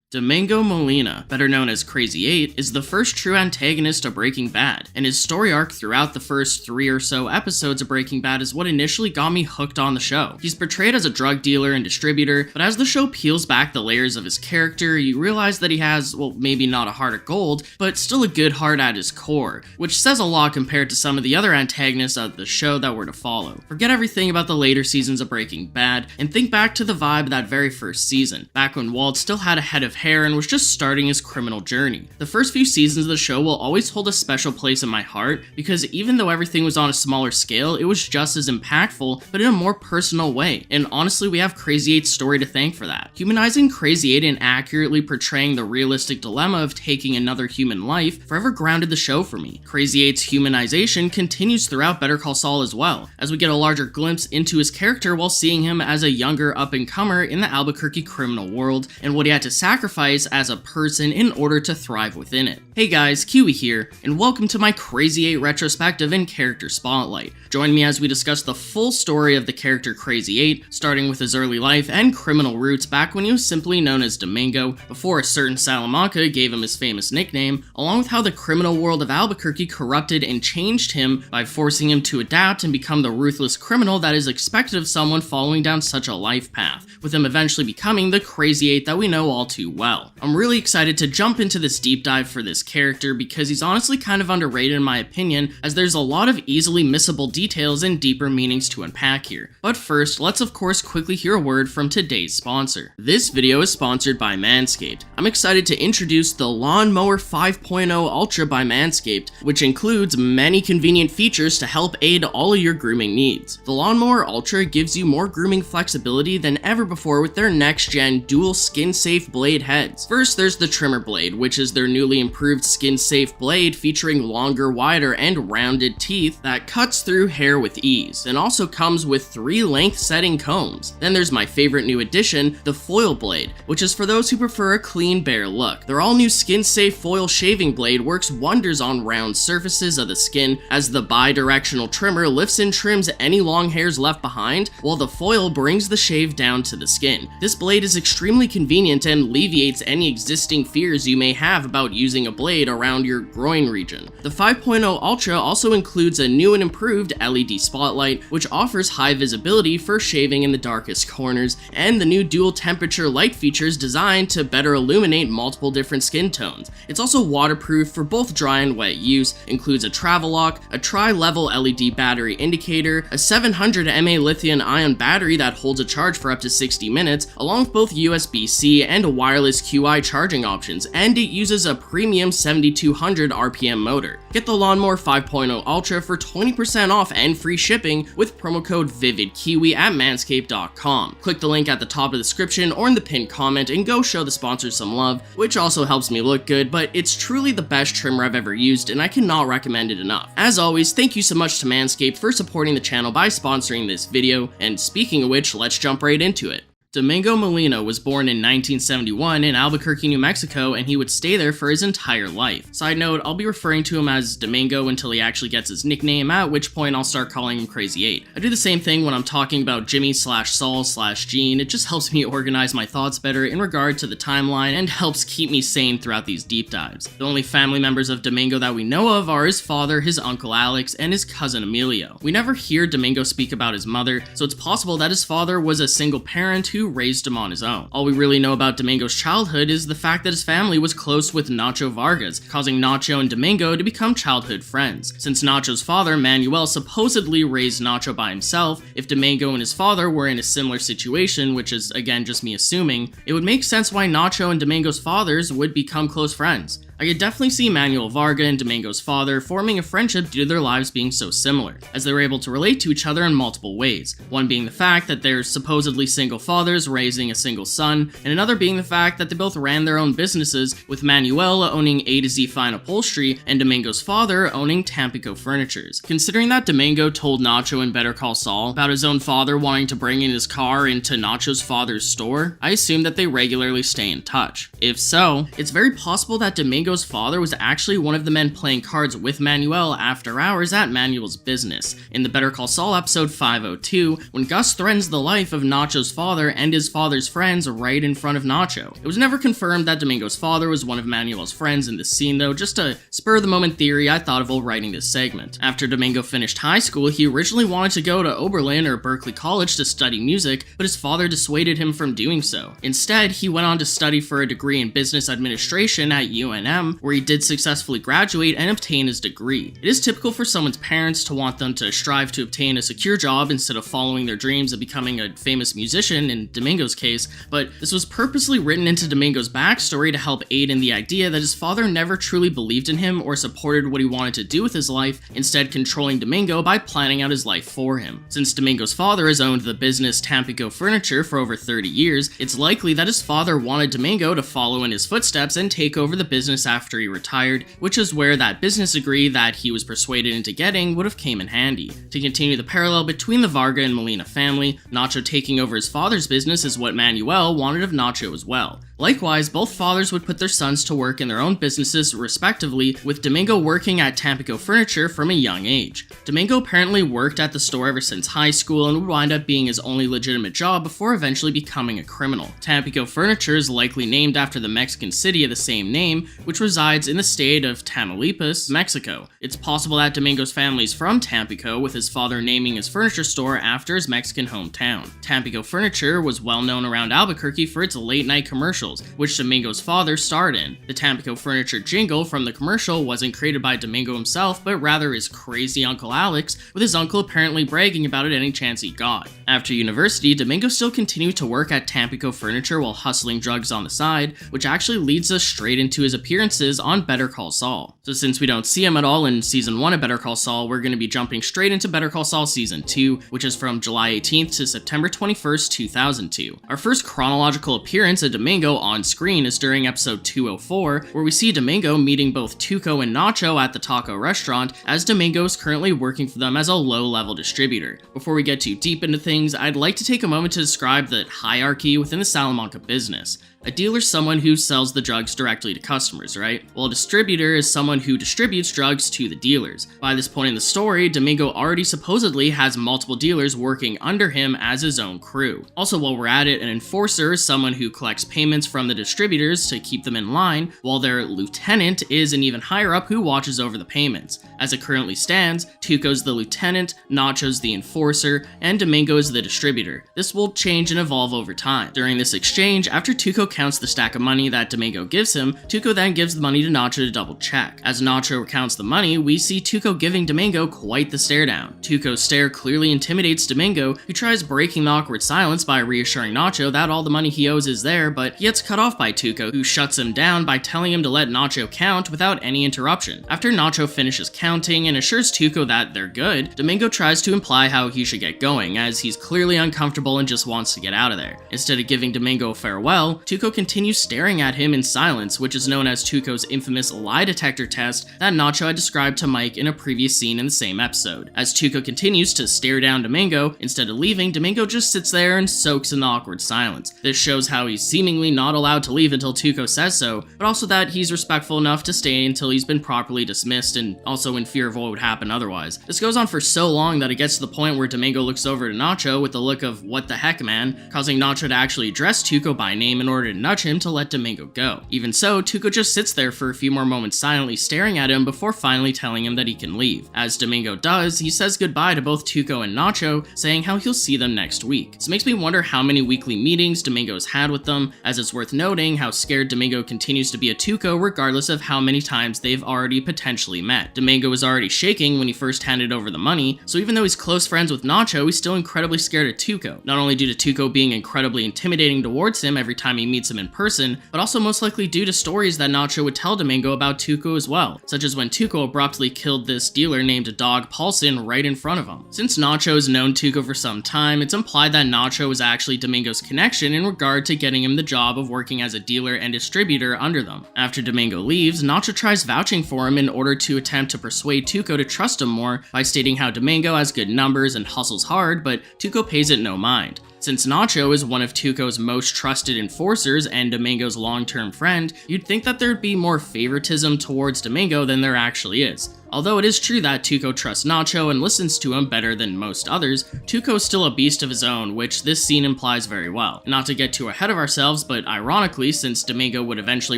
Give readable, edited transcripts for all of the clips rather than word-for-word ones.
Domingo Molina, better known as Krazy-8, is the first true antagonist of Breaking Bad, and his story arc throughout the first 3 or so episodes of Breaking Bad is what initially got me hooked on the show. He's portrayed as a drug dealer and distributor, but as the show peels back the layers of his character, you realize that he has, well, maybe not a heart of gold, but still a good heart at his core, which says a lot compared to some of the other antagonists of the show that were to follow. Forget everything about the later seasons of Breaking Bad, and think back to the vibe of that very first season, back when Walt still had a head of hair and was just starting his criminal journey. The first few seasons of the show will always hold a special place in my heart because even though everything was on a smaller scale, it was just as impactful, but in a more personal way. And honestly, we have Krazy-8's story to thank for that. Humanizing Krazy-8 and accurately portraying the realistic dilemma of taking another human life forever grounded the show for me. Krazy-8's humanization continues throughout Better Call Saul as well, as we get a larger glimpse into his character while seeing him as a younger up-and-comer in the Albuquerque criminal world and what he had to sacrifice as a person in order to thrive within it. Hey guys, Kiwi here, and welcome to my Krazy-8 retrospective and character spotlight. Join me as we discuss the full story of the character Krazy-8, starting with his early life and criminal roots back when he was simply known as Domingo, before a certain Salamanca gave him his famous nickname, along with how the criminal world of Albuquerque corrupted and changed him by forcing him to adapt and become the ruthless criminal that is expected of someone following down such a life path, with him eventually becoming the Krazy-8 that we know all too well. I'm really excited to jump into this deep dive for this character because he's honestly kind of underrated in my opinion, as there's a lot of easily missable details and deeper meanings to unpack here. But first, let's of course quickly hear a word from today's sponsor. This video is sponsored by Manscaped. I'm excited to introduce the Lawnmower 5.0 Ultra by Manscaped, which includes many convenient features to help aid all of your grooming needs. The Lawnmower Ultra gives you more grooming flexibility than ever before with their next-gen dual skin-safe blade heads. First, there's the trimmer blade, which is their newly improved skin-safe blade featuring longer, wider, and rounded teeth that cuts through hair with ease, and also comes with 3 length-setting combs. Then there's my favorite new addition, the foil blade, which is for those who prefer a clean, bare look. Their all-new skin-safe foil shaving blade works wonders on round surfaces of the skin, as the bi-directional trimmer lifts and trims any long hairs left behind, while the foil brings the shave down to the skin. This blade is extremely convenient and alleviates any existing fears you may have about using a blade around your groin region. The 5.0 Ultra also includes a new and improved LED spotlight, which offers high visibility for shaving in the darkest corners, and the new dual temperature light features designed to better illuminate multiple different skin tones. It's also waterproof for both dry and wet use, includes a travel lock, a tri-level LED battery indicator, a 700 mAh lithium-ion battery that holds a charge for up to 60 minutes, along with both USB-C and a wireless QI charging options, and it uses a premium 7200 RPM motor. Get the Lawnmower 5.0 Ultra for 20% off and free shipping with promo code VIVIDKIWI at manscaped.com. Click the link at the top of the description or in the pinned comment and go show the sponsors some love, which also helps me look good, but it's truly the best trimmer I've ever used and I cannot recommend it enough. As always, thank you so much to Manscaped for supporting the channel by sponsoring this video, and speaking of which, let's jump right into it. Domingo Molina was born in 1971 in Albuquerque, New Mexico, and he would stay there for his entire life. Side note, I'll be referring to him as Domingo until he actually gets his nickname, at which point I'll start calling him Krazy-8. I do the same thing when I'm talking about Jimmy/Saul/Gene. It just helps me organize my thoughts better in regard to the timeline and helps keep me sane throughout these deep dives. The only family members of Domingo that we know of are his father, his uncle Alex, and his cousin Emilio. We never hear Domingo speak about his mother, so it's possible that his father was a single parent who raised him on his own. All we really know about Domingo's childhood is the fact that his family was close with Nacho Vargas, causing Nacho and Domingo to become childhood friends. Since Nacho's father, Manuel, supposedly raised Nacho by himself, if Domingo and his father were in a similar situation, which is again just me assuming, it would make sense why Nacho and Domingo's fathers would become close friends. I could definitely see Manuel Varga and Domingo's father forming a friendship due to their lives being so similar, as they were able to relate to each other in multiple ways. One being the fact that they're supposedly single fathers raising a single son, and another being the fact that they both ran their own businesses, with Manuel owning A to Z Fine Upholstery and Domingo's father owning Tampico Furnitures. Considering that Domingo told Nacho in Better Call Saul about his own father wanting to bring in his car into Nacho's father's store, I assume that they regularly stay in touch. If so, it's very possible that Domingo Domingo's father was actually one of the men playing cards with Manuel after hours at Manuel's business. In the Better Call Saul episode 502, when Gus threatens the life of Nacho's father and his father's friends right in front of Nacho. It was never confirmed that Domingo's father was one of Manuel's friends in this scene though, just a spur-of-the-moment theory I thought of while writing this segment. After Domingo finished high school, he originally wanted to go to Oberlin or Berkeley College to study music, but his father dissuaded him from doing so. Instead, he went on to study for a degree in business administration at UNM, where he did successfully graduate and obtain his degree. It is typical for someone's parents to want them to strive to obtain a secure job instead of following their dreams of becoming a famous musician in Domingo's case, but this was purposely written into Domingo's backstory to help aid in the idea that his father never truly believed in him or supported what he wanted to do with his life, instead controlling Domingo by planning out his life for him. Since Domingo's father has owned the business Tampico Furniture for over 30 years, it's likely that his father wanted Domingo to follow in his footsteps and take over the business after he retired, which is where that business degree that he was persuaded into getting would have came in handy. To continue the parallel between the Varga and Molina family, Nacho taking over his father's business is what Manuel wanted of Nacho as well. Likewise, both fathers would put their sons to work in their own businesses respectively, with Domingo working at Tampico Furniture from a young age. Domingo apparently worked at the store ever since high school and would wind up being his only legitimate job before eventually becoming a criminal. Tampico Furniture is likely named after the Mexican city of the same name, which resides in the state of Tamaulipas, Mexico. It's possible that Domingo's family is from Tampico, with his father naming his furniture store after his Mexican hometown. Tampico Furniture was well known around Albuquerque for its late-night commercials, which Domingo's father starred in. The Tampico Furniture jingle from the commercial wasn't created by Domingo himself, but rather his crazy Uncle Alex, with his uncle apparently bragging about it any chance he got. After university, Domingo still continued to work at Tampico Furniture while hustling drugs on the side, which actually leads us straight into his appearances on Better Call Saul. So since we don't see him at all in Season 1 of Better Call Saul, we're going to be jumping straight into Better Call Saul Season 2, which is from July 18th to September 21st, 2002. Our first chronological appearance of Domingo on screen is during episode 204, where we see Domingo meeting both Tuco and Nacho at the taco restaurant, as Domingo is currently working for them as a low-level distributor. Before we get too deep into things, I'd like to take a moment to describe the hierarchy within the Salamanca business. A dealer is someone who sells the drugs directly to customers, right? While a distributor is someone who distributes drugs to the dealers. By this point in the story, Domingo already supposedly has multiple dealers working under him as his own crew. Also, while we're at it, an enforcer is someone who collects payments from the distributors to keep them in line, while their lieutenant is an even higher up who watches over the payments. As it currently stands, Tuco's the lieutenant, Nacho's the enforcer, and Domingo is the distributor. This will change and evolve over time. During this exchange, after Tuco counts the stack of money that Domingo gives him, Tuco then gives the money to Nacho to double check. As Nacho recounts the money, we see Tuco giving Domingo quite the stare down. Tuco's stare clearly intimidates Domingo, who tries breaking the awkward silence by reassuring Nacho that all the money he owes is there, but he gets cut off by Tuco, who shuts him down by telling him to let Nacho count without any interruption. After Nacho finishes counting and assures Tuco that they're good, Domingo tries to imply how he should get going, as he's clearly uncomfortable and just wants to get out of there. Instead of giving Domingo a farewell, Tuco continues staring at him in silence, which is known as Tuco's infamous lie detector test that Nacho had described to Mike in a previous scene in the same episode. As Tuco continues to stare down Domingo, instead of leaving, Domingo just sits there and soaks in the awkward silence. This shows how he's seemingly not allowed to leave until Tuco says so, but also that he's respectful enough to stay until he's been properly dismissed and also in fear of what would happen otherwise. This goes on for so long that it gets to the point where Domingo looks over to Nacho with the look of "what the heck, man," causing Nacho to actually address Tuco by name in order to nudge him to let Domingo go. Even so, Tuco just sits there for a few more moments silently staring at him before finally telling him that he can leave. As Domingo does, he says goodbye to both Tuco and Nacho, saying how he'll see them next week. This makes me wonder how many weekly meetings Domingo has had with them, as it's worth noting how scared Domingo continues to be of Tuco regardless of how many times they've already potentially met. Domingo was already shaking when he first handed over the money, so even though he's close friends with Nacho, he's still incredibly scared of Tuco, not only due to Tuco being incredibly intimidating towards him every time he meets him in person, but also most likely due to stories that Nacho would tell Domingo about Tuco as well, such as when Tuco abruptly killed this dealer named Dog Paulson right in front of him. Since Nacho has known Tuco for some time, it's implied that Nacho was actually Domingo's connection in regard to getting him the job of working as a dealer and distributor under them. After Domingo leaves, Nacho tries vouching for him in order to attempt to persuade Tuco to trust him more by stating how Domingo has good numbers and hustles hard, but Tuco pays it no mind. Since Nacho is one of Tuco's most trusted enforcers, enforcers and Domingo's long-term friend, you'd think that there'd be more favoritism towards Domingo than there actually is. Although it is true that Tuco trusts Nacho and listens to him better than most others, Tuco's still a beast of his own, which this scene implies very well. Not to get too ahead of ourselves, but ironically, since Domingo would eventually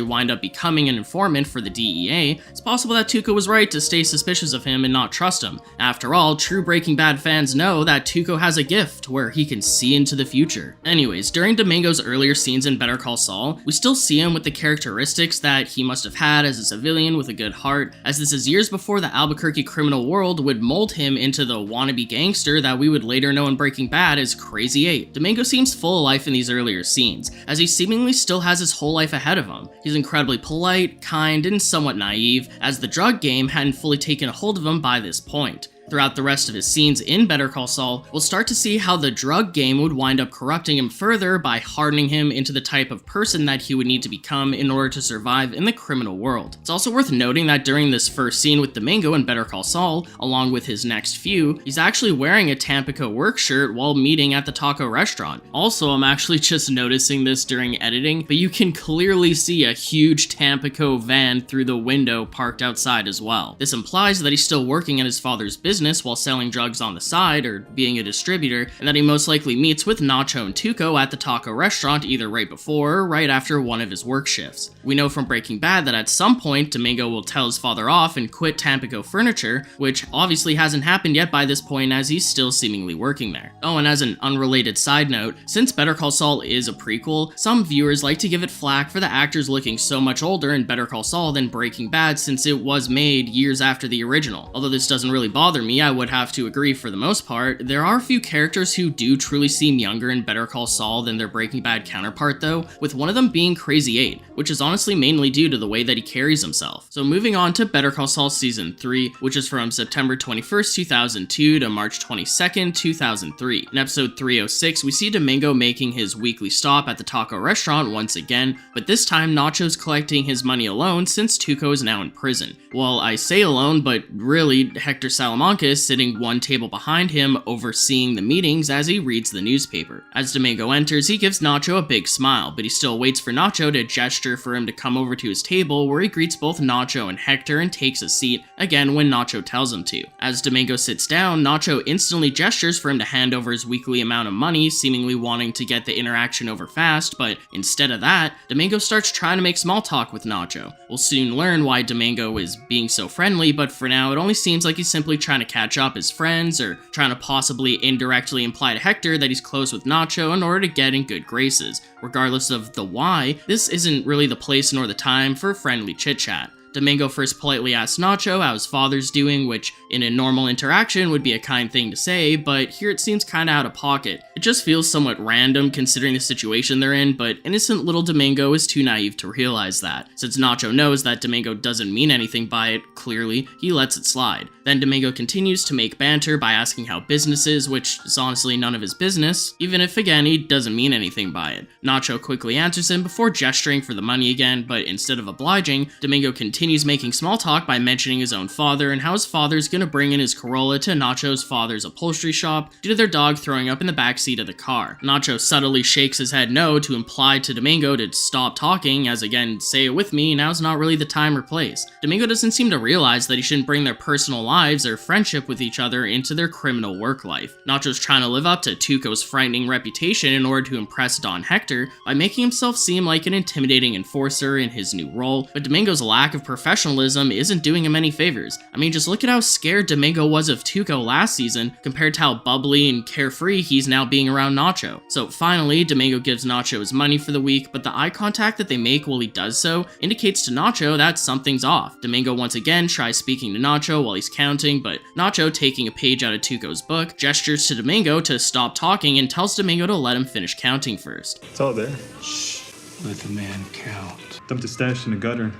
wind up becoming an informant for the DEA, it's possible that Tuco was right to stay suspicious of him and not trust him. After all, true Breaking Bad fans know that Tuco has a gift where he can see into the future. Anyways, during Domingo's earlier scenes in Better Call Saul, we still see him with the characteristics that he must have had as a civilian with a good heart, as this is years before the Albuquerque criminal world would mold him into the wannabe gangster that we would later know in Breaking Bad as Krazy-8. Domingo seems full of life in these earlier scenes, as he seemingly still has his whole life ahead of him. He's incredibly polite, kind, and somewhat naive, as the drug game hadn't fully taken a hold of him by this point. Throughout the rest of his scenes in Better Call Saul, we'll start to see how the drug game would wind up corrupting him further by hardening him into the type of person that he would need to become in order to survive in the criminal world. It's also worth noting that during this first scene with Domingo in Better Call Saul, along with his next few, he's actually wearing a Tampico work shirt while meeting at the taco restaurant. Also, I'm actually just noticing this during editing, but you can clearly see a huge Tampico van through the window parked outside as well. This implies that he's still working at his father's business while selling drugs on the side or being a distributor, and that he most likely meets with Nacho and Tuco at the taco restaurant either right before or right after one of his work shifts. We know from Breaking Bad that at some point Domingo will tell his father off and quit Tampico Furniture, which obviously hasn't happened yet by this point as he's still seemingly working there. Oh, and as an unrelated side note, since Better Call Saul is a prequel, some viewers like to give it flack for the actors looking so much older in Better Call Saul than Breaking Bad since it was made years after the original. Although this doesn't really bother me, I would have to agree for the most part. There are a few characters who do truly seem younger in Better Call Saul than their Breaking Bad counterpart though, with one of them being Krazy-8, which is honestly mainly due to the way that he carries himself. So moving on to Better Call Saul Season 3, which is from September 21st, 2002 to March 22nd, 2003. In episode 306, we see Domingo making his weekly stop at the taco restaurant once again, but this time Nacho's collecting his money alone since Tuco is now in prison. Well, I say alone, but really, Hector Salamanca is sitting one table behind him, overseeing the meetings as he reads the newspaper. As Domingo enters, he gives Nacho a big smile, but he still waits for Nacho to gesture for him to come over to his table, where he greets both Nacho and Hector and takes a seat, again when Nacho tells him to. As Domingo sits down, Nacho instantly gestures for him to hand over his weekly amount of money, seemingly wanting to get the interaction over fast, but instead of that, Domingo starts trying to make small talk with Nacho. We'll soon learn why Domingo is being so friendly, but for now it only seems like he's simply trying to catch up his friends, or trying to possibly indirectly imply to Hector that he's close with Nacho in order to get in good graces. Regardless of the why, this isn't really the place nor the time for friendly chit-chat. Domingo first politely asks Nacho how his father's doing, which in a normal interaction would be a kind thing to say, but here it seems kinda out of pocket. It just feels somewhat random considering the situation they're in, but innocent little Domingo is too naive to realize that. Since Nacho knows that Domingo doesn't mean anything by it, clearly, he lets it slide. Then Domingo continues to make banter by asking how business is, which is honestly none of his business, even if again he doesn't mean anything by it. Nacho quickly answers him before gesturing for the money again, but instead of obliging, Domingo continues making small talk by mentioning his own father and how his father's gonna bring in his Corolla to Nacho's father's upholstery shop due to their dog throwing up in the backseat of the car. Nacho subtly shakes his head no to imply to Domingo to stop talking, as again, say it with me, now's not really the time or place. Domingo doesn't seem to realize that he shouldn't bring their personal lives or friendship with each other into their criminal work life. Nacho's trying to live up to Tuco's frightening reputation in order to impress Don Hector by making himself seem like an intimidating enforcer in his new role, but Domingo's lack of professionalism isn't doing him any favors. I mean, just look at how scared Domingo was of Tuco last season compared to how bubbly and carefree he's now being around Nacho. So finally, Domingo gives Nacho his money for the week, but the eye contact that they make while he does so indicates to Nacho that something's off. Domingo once again tries speaking to Nacho while he's counting, but Nacho, taking a page out of Tuco's book, gestures to Domingo to stop talking and tells Domingo to let him finish counting first. It's all there. Shh. Let the man count. Dumped a stash in the gutter.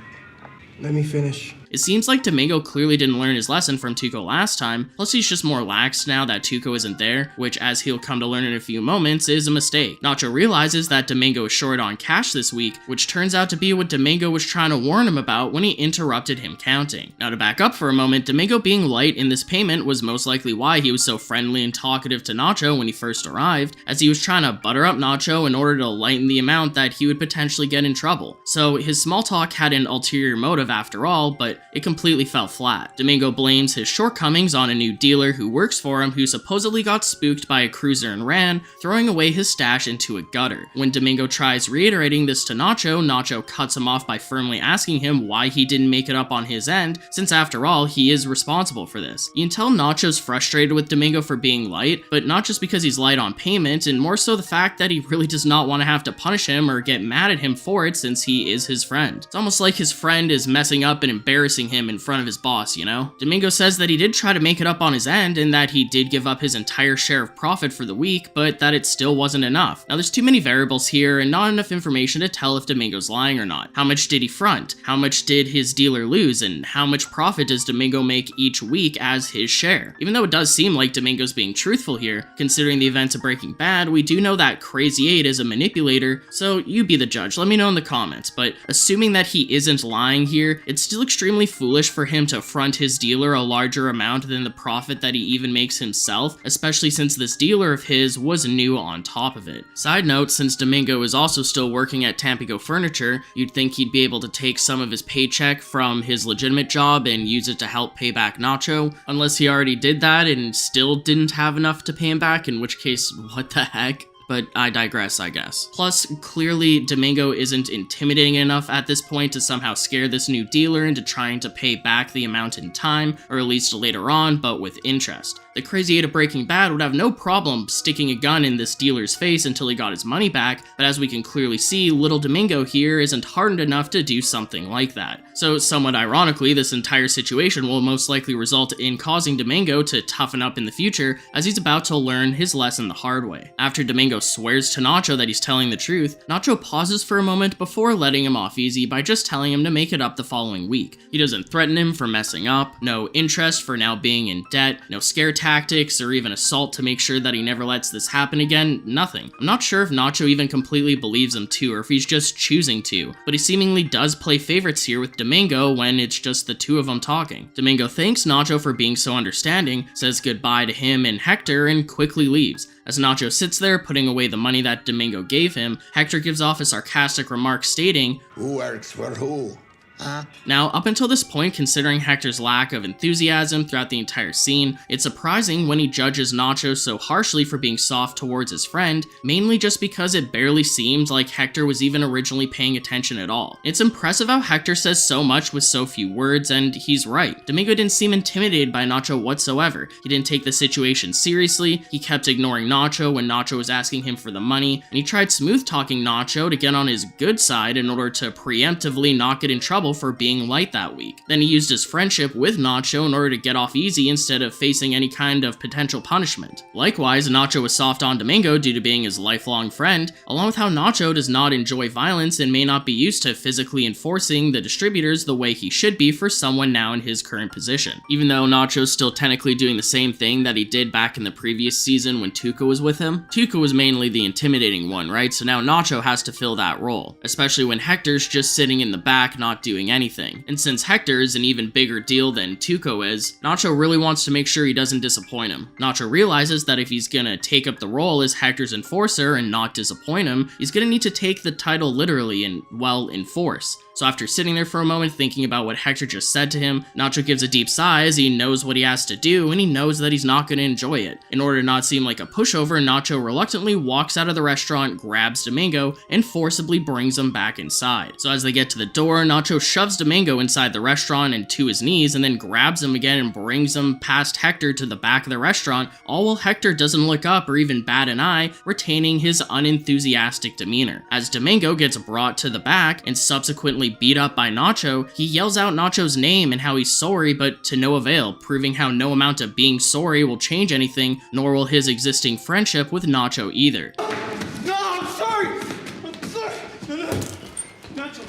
Let me finish. It seems like Domingo clearly didn't learn his lesson from Tuco last time, plus he's just more lax now that Tuco isn't there, which, as he'll come to learn in a few moments, is a mistake. Nacho realizes that Domingo is short on cash this week, which turns out to be what Domingo was trying to warn him about when he interrupted him counting. Now, to back up for a moment, Domingo being light in this payment was most likely why he was so friendly and talkative to Nacho when he first arrived, as he was trying to butter up Nacho in order to lighten the amount that he would potentially get in trouble. So his small talk had an ulterior motive after all, but it completely fell flat. Domingo blames his shortcomings on a new dealer who works for him who supposedly got spooked by a cruiser and ran, throwing away his stash into a gutter. When Domingo tries reiterating this to Nacho, Nacho cuts him off by firmly asking him why he didn't make it up on his end, since after all, he is responsible for this. You can tell Nacho's frustrated with Domingo for being light, but not just because he's light on payment, and more so the fact that he really does not want to have to punish him or get mad at him for it since he is his friend. It's almost like his friend is messing up and embarrassing him in front of his boss, you know? Domingo says that he did try to make it up on his end and that he did give up his entire share of profit for the week, but that it still wasn't enough. Now there's too many variables here and not enough information to tell if Domingo's lying or not. How much did he front? How much did his dealer lose? And how much profit does Domingo make each week as his share? Even though it does seem like Domingo's being truthful here, considering the events of Breaking Bad, we do know that Krazy-8 is a manipulator, so you be the judge, let me know in the comments, but assuming that he isn't lying here, it's still extremely foolish for him to front his dealer a larger amount than the profit that he even makes himself, especially since this dealer of his was new on top of it. Side note, since Domingo is also still working at Tampico Furniture, you'd think he'd be able to take some of his paycheck from his legitimate job and use it to help pay back Nacho, unless he already did that and still didn't have enough to pay him back, in which case, what the heck? But I digress, I guess. Plus, clearly, Domingo isn't intimidating enough at this point to somehow scare this new dealer into trying to pay back the amount in time, or at least later on, but with interest. The Krazy-8 of Breaking Bad would have no problem sticking a gun in this dealer's face until he got his money back, but as we can clearly see, little Domingo here isn't hardened enough to do something like that. So, somewhat ironically, this entire situation will most likely result in causing Domingo to toughen up in the future, as he's about to learn his lesson the hard way. After Domingo swears to Nacho that he's telling the truth, Nacho pauses for a moment before letting him off easy by just telling him to make it up the following week. He doesn't threaten him for messing up, no interest for now being in debt, no scare tactics, or even assault to make sure that he never lets this happen again, nothing. I'm not sure if Nacho even completely believes him too, or if he's just choosing to, but he seemingly does play favorites here with Domingo when it's just the two of them talking. Domingo thanks Nacho for being so understanding, says goodbye to him and Hector, and quickly leaves. As Nacho sits there putting away the money that Domingo gave him, Hector gives off a sarcastic remark stating, "Who works for who? Huh?" Now, up until this point, considering Hector's lack of enthusiasm throughout the entire scene, it's surprising when he judges Nacho so harshly for being soft towards his friend, mainly just because it barely seemed like Hector was even originally paying attention at all. It's impressive how Hector says so much with so few words, and he's right. Domingo didn't seem intimidated by Nacho whatsoever. He didn't take the situation seriously, he kept ignoring Nacho when Nacho was asking him for the money, and he tried smooth-talking Nacho to get on his good side in order to preemptively not get in trouble for being light that week. Then he used his friendship with Nacho in order to get off easy instead of facing any kind of potential punishment. Likewise, Nacho was soft on Domingo due to being his lifelong friend, along with how Nacho does not enjoy violence and may not be used to physically enforcing the distributors the way he should be for someone now in his current position. Even though Nacho's still technically doing the same thing that he did back in the previous season when Tuco was with him, Tuco was mainly the intimidating one, right? So now Nacho has to fill that role, especially when Hector's just sitting in the back not doing anything. And since Hector is an even bigger deal than Tuco is, Nacho really wants to make sure he doesn't disappoint him. Nacho realizes that if he's gonna take up the role as Hector's enforcer and not disappoint him, he's gonna need to take the title literally and, well, enforce. So after sitting there for a moment thinking about what Hector just said to him, Nacho gives a deep sigh as he knows what he has to do and he knows that he's not going to enjoy it. In order to not seem like a pushover, Nacho reluctantly walks out of the restaurant, grabs Domingo, and forcibly brings him back inside. So as they get to the door, Nacho shoves Domingo inside the restaurant and to his knees and then grabs him again and brings him past Hector to the back of the restaurant, all while Hector doesn't look up or even bat an eye, retaining his unenthusiastic demeanor. As Domingo gets brought to the back and subsequently beat up by Nacho, he yells out Nacho's name and how he's sorry, but to no avail, proving how no amount of being sorry will change anything, nor will his existing friendship with Nacho either. No, I'm sorry! I'm sorry! No, Nacho,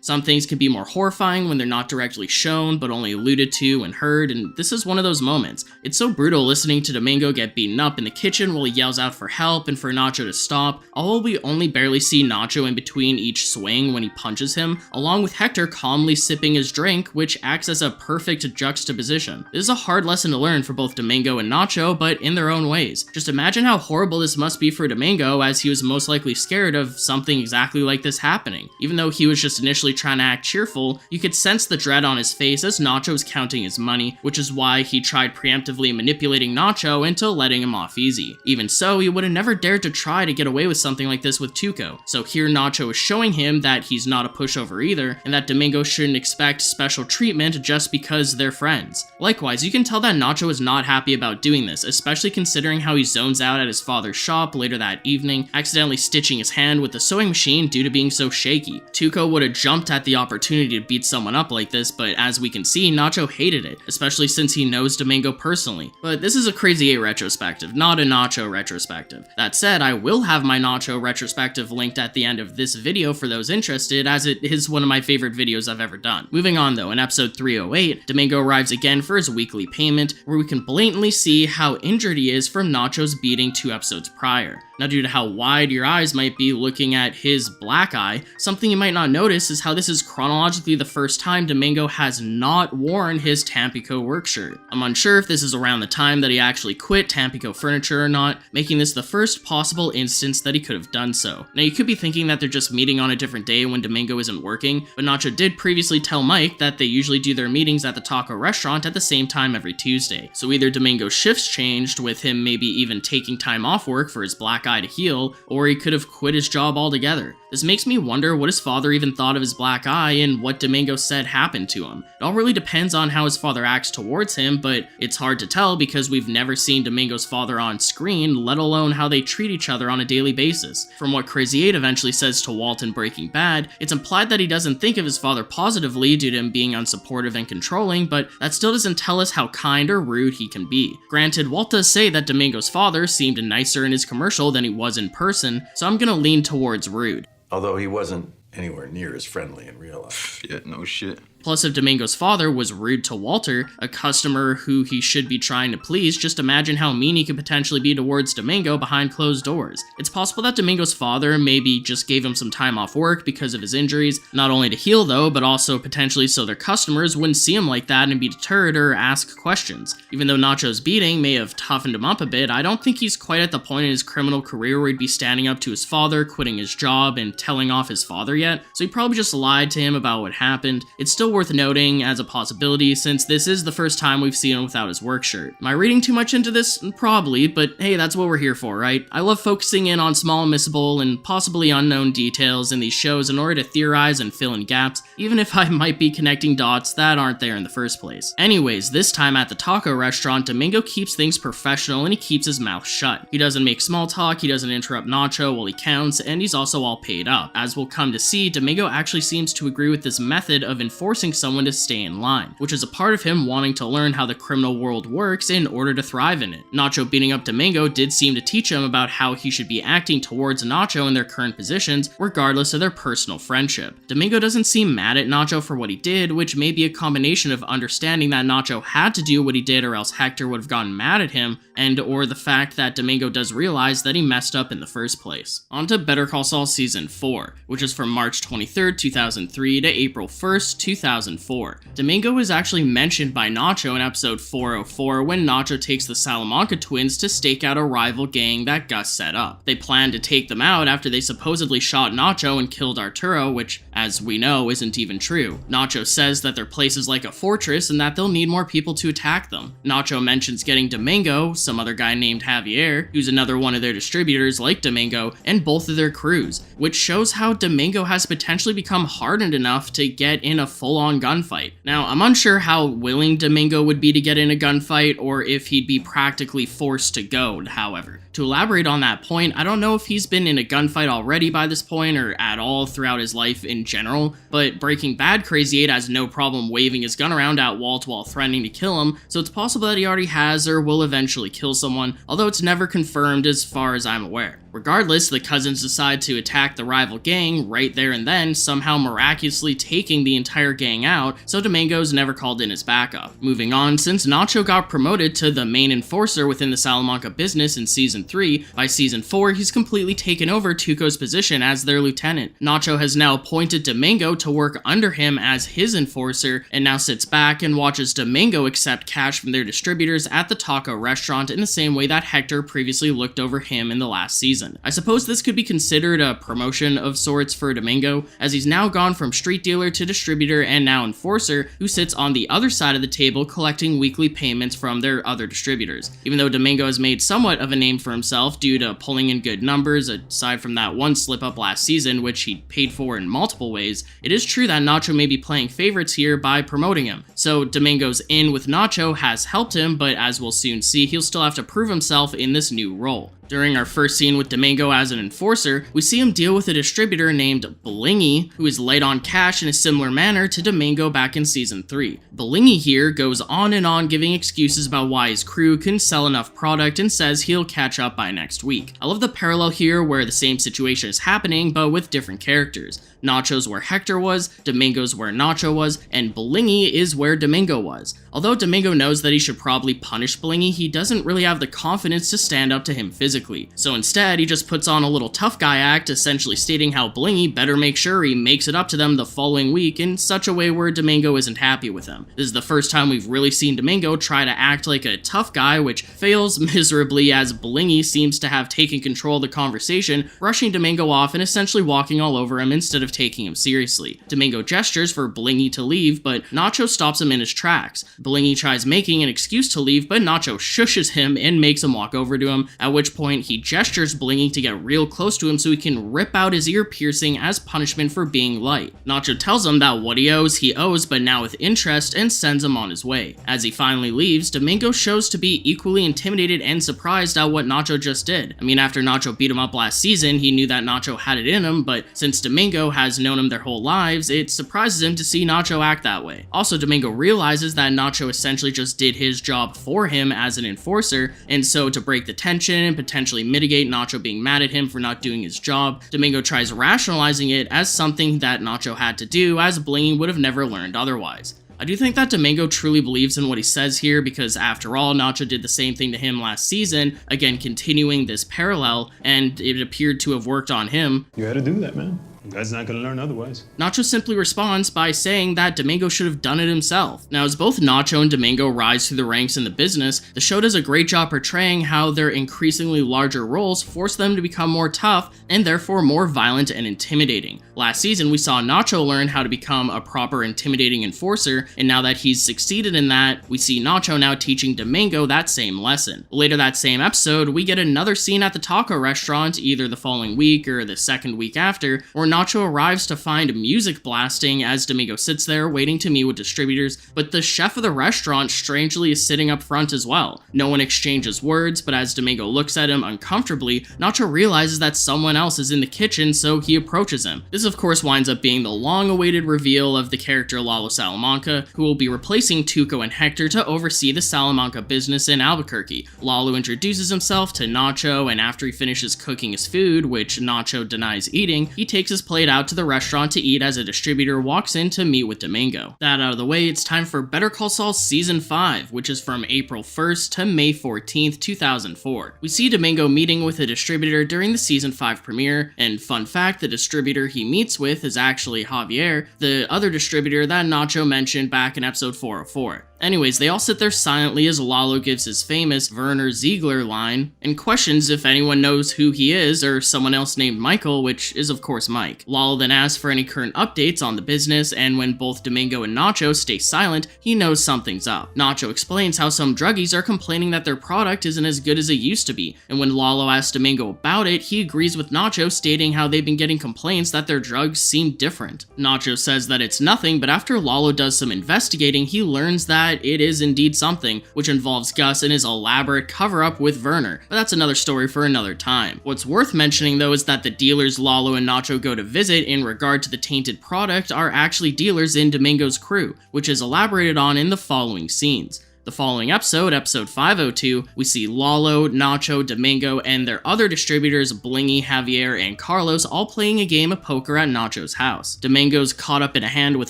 Some things can be more horrifying when they're not directly shown, but only alluded to and heard, and this is one of those moments. It's so brutal listening to Domingo get beaten up in the kitchen while he yells out for help and for Nacho to stop, all while we only barely see Nacho in between each swing when he punches him, along with Hector calmly sipping his drink, which acts as a perfect juxtaposition. This is a hard lesson to learn for both Domingo and Nacho, but in their own ways. Just imagine how horrible this must be for Domingo, as he was most likely scared of something exactly like this happening. Even though he was just initially trying to act cheerful, you could sense the dread on his face as Nacho was counting his money, which is why he tried preemptively manipulating Nacho into letting him off easy. Even so, he would have never dared to try to get away with something like this with Tuco. So here Nacho is showing him that he's not a pushover either, and that Domingo shouldn't expect special treatment just because they're friends. Likewise, you can tell that Nacho is not happy about doing this, especially considering how he zones out at his father's shop later that evening, accidentally stitching his hand with the sewing machine due to being so shaky. Tuco would have jumped at the opportunity to beat someone up like this, but as we can see, Nacho hated it, especially since he knows Domingo personally. But this is a Krazy-8 retrospective, not a Nacho retrospective. That said, I will have my Nacho retrospective linked at the end of this video for those interested, as it is one of my favorite videos I've ever done. Moving on though, in episode 308, Domingo arrives again for his weekly payment, where we can blatantly see how injured he is from Nacho's beating 2 episodes prior. Now, due to how wide your eyes might be looking at his black eye, something you might not notice is how this is chronologically the first time Domingo has not worn his Tampico work shirt. I'm unsure if this is around the time that he actually quit Tampico Furniture or not, making this the first possible instance that he could have done so. Now, you could be thinking that they're just meeting on a different day when Domingo isn't working, but Nacho did previously tell Mike that they usually do their meetings at the taco restaurant at the same time every Tuesday. So either Domingo's shifts changed, with him maybe even taking time off work for his black eye to heal, or he could have quit his job altogether. This makes me wonder what his father even thought of his black eye and what Domingo said happened to him. It all really depends on how his father acts towards him, but it's hard to tell because we've never seen Domingo's father on screen, let alone how they treat each other on a daily basis. From what Krazy-8 eventually says to Walt in Breaking Bad, it's implied that he doesn't think of his father positively due to him being unsupportive and controlling, but that still doesn't tell us how kind or rude he can be. Granted, Walt does say that Domingo's father seemed nicer in his commercial than he was in person, so I'm gonna lean towards rude. Although he wasn't anywhere near as friendly in real life. Yeah, no shit. Plus, if Domingo's father was rude to Walter, a customer who he should be trying to please, just imagine how mean he could potentially be towards Domingo behind closed doors. It's possible that Domingo's father maybe just gave him some time off work because of his injuries, not only to heal though, but also potentially so their customers wouldn't see him like that and be deterred or ask questions. Even though Nacho's beating may have toughened him up a bit, I don't think he's quite at the point in his criminal career where he'd be standing up to his father, quitting his job, and telling off his father yet, so he probably just lied to him about what happened. It's still worth noting as a possibility, since this is the first time we've seen him without his work shirt. Am I reading too much into this? Probably, but hey, that's what we're here for, right? I love focusing in on small, missable, and possibly unknown details in these shows in order to theorize and fill in gaps, even if I might be connecting dots that aren't there in the first place. Anyways, this time at the taco restaurant, Domingo keeps things professional and he keeps his mouth shut. He doesn't make small talk, he doesn't interrupt Nacho while he counts, and he's also all paid up. As we'll come to see, Domingo actually seems to agree with this method of enforcing someone to stay in line, which is a part of him wanting to learn how the criminal world works in order to thrive in it. Nacho beating up Domingo did seem to teach him about how he should be acting towards Nacho in their current positions, regardless of their personal friendship. Domingo doesn't seem mad at Nacho for what he did, which may be a combination of understanding that Nacho had to do what he did or else Hector would have gotten mad at him, and or the fact that Domingo does realize that he messed up in the first place. On to Better Call Saul Season 4, which is from March 23rd, 2003 to April 1st, 2004. Domingo is actually mentioned by Nacho in episode 404 when Nacho takes the Salamanca twins to stake out a rival gang that Gus set up. They plan to take them out after they supposedly shot Nacho and killed Arturo, which, as we know, isn't even true. Nacho says that their place is like a fortress and that they'll need more people to attack them. Nacho mentions getting Domingo, some other guy named Javier, who's another one of their distributors like Domingo, and both of their crews, which shows how Domingo has potentially become hardened enough to get in a full-on gunfight. Now, I'm unsure how willing Domingo would be to get in a gunfight or if he'd be practically forced to go, however. To elaborate on that point, I don't know if he's been in a gunfight already by this point or at all throughout his life in general, but Breaking Bad Krazy-8 has no problem waving his gun around at Walt while threatening to kill him, so it's possible that he already has or will eventually kill someone, although it's never confirmed as far as I'm aware. Regardless, the cousins decide to attack the rival gang right there and then, somehow miraculously taking the entire gang out, so Domingo's never called in as backup. Moving on, since Nacho got promoted to the main enforcer within the Salamanca business in Season 3, by Season 4 he's completely taken over Tuco's position as their lieutenant. Nacho has now appointed Domingo to work under him as his enforcer, and now sits back and watches Domingo accept cash from their distributors at the taco restaurant in the same way that Hector previously looked over him in the last season. I suppose this could be considered a promotion of sorts for Domingo, as he's now gone from street dealer to distributor and now enforcer, who sits on the other side of the table collecting weekly payments from their other distributors. Even though Domingo has made somewhat of a name for himself due to pulling in good numbers, aside from that one slip up last season which he paid for in multiple ways, it is true that Nacho may be playing favorites here by promoting him. So Domingo's in with Nacho has helped him, but as we'll soon see, he'll still have to prove himself in this new role. During our first scene with Domingo as an enforcer, we see him deal with a distributor named Blingy, who is light on cash in a similar manner to Domingo back in Season 3. Blingy here goes on and on giving excuses about why his crew couldn't sell enough product and says he'll catch up by next week. I love the parallel here where the same situation is happening but with different characters. Nacho's where Hector was, Domingo's where Nacho was, and Blingy is where Domingo was. Although Domingo knows that he should probably punish Blingy, he doesn't really have the confidence to stand up to him physically. So instead, he just puts on a little tough guy act, essentially stating how Blingy better make sure he makes it up to them the following week in such a way where Domingo isn't happy with him. This is the first time we've really seen Domingo try to act like a tough guy, which fails miserably as Blingy seems to have taken control of the conversation, brushing Domingo off and essentially walking all over him instead of taking him seriously. Domingo gestures for Blingy to leave, but Nacho stops him in his tracks. Blingy tries making an excuse to leave, but Nacho shushes him and makes him walk over to him, at which point he gestures Blingy to get real close to him so he can rip out his ear piercing as punishment for being light. Nacho tells him that what he owes, but now with interest, and sends him on his way. As he finally leaves, Domingo shows to be equally intimidated and surprised at what Nacho just did. I mean, after Nacho beat him up last season, he knew that Nacho had it in him, but since Domingo has known him their whole lives, it surprises him to see Nacho act that way. Also, Domingo realizes that Nacho essentially just did his job for him as an enforcer, and so to break the tension and potentially mitigate Nacho being mad at him for not doing his job, Domingo tries rationalizing it as something that Nacho had to do, as Blingy would have never learned otherwise. I do think that Domingo truly believes in what he says here because after all, Nacho did the same thing to him last season, again continuing this parallel, and it appeared to have worked on him. You had to do that, man. The guy's not gonna learn otherwise. Nacho simply responds by saying that Domingo should have done it himself. Now, as both Nacho and Domingo rise through the ranks in the business, the show does a great job portraying how their increasingly larger roles force them to become more tough and therefore more violent and intimidating. Last season, we saw Nacho learn how to become a proper intimidating enforcer, and now that he's succeeded in that, we see Nacho now teaching Domingo that same lesson. Later that same episode, we get another scene at the taco restaurant, either the following week or the second week after, where Nacho arrives to find music blasting as Domingo sits there waiting to meet with distributors, but the chef of the restaurant strangely is sitting up front as well. No one exchanges words, but as Domingo looks at him uncomfortably, Nacho realizes that someone else is in the kitchen, so he approaches him. This of course winds up being the long-awaited reveal of the character Lalo Salamanca, who will be replacing Tuco and Hector to oversee the Salamanca business in Albuquerque. Lalo introduces himself to Nacho, and after he finishes cooking his food, which Nacho denies eating, he takes his plate out to the restaurant to eat as a distributor walks in to meet with Domingo. That out of the way, it's time for Better Call Saul Season 5, which is from April 1st to May 14th, 2004. We see Domingo meeting with a distributor during the Season 5 premiere, and fun fact, the distributor he meets with is actually Javier, the other distributor that Nacho mentioned back in episode 404. Anyways, they all sit there silently as Lalo gives his famous Werner Ziegler line and questions if anyone knows who he is or someone else named Michael, which is of course Mike. Lalo then asks for any current updates on the business, and when both Domingo and Nacho stay silent, he knows something's up. Nacho explains how some druggies are complaining that their product isn't as good as it used to be, and when Lalo asks Domingo about it, he agrees with Nacho, stating how they've been getting complaints that their drugs seem different. Nacho says that it's nothing, but after Lalo does some investigating, he learns that that it is indeed something, which involves Gus and his elaborate cover-up with Werner, but that's another story for another time. What's worth mentioning though is that the dealers Lalo and Nacho go to visit in regard to the tainted product are actually dealers in Domingo's crew, which is elaborated on in the following scenes. The following episode, episode 502, we see Lalo, Nacho, Domingo, and their other distributors, Blingy, Javier, and Carlos, all playing a game of poker at Nacho's house. Domingo's caught up in a hand with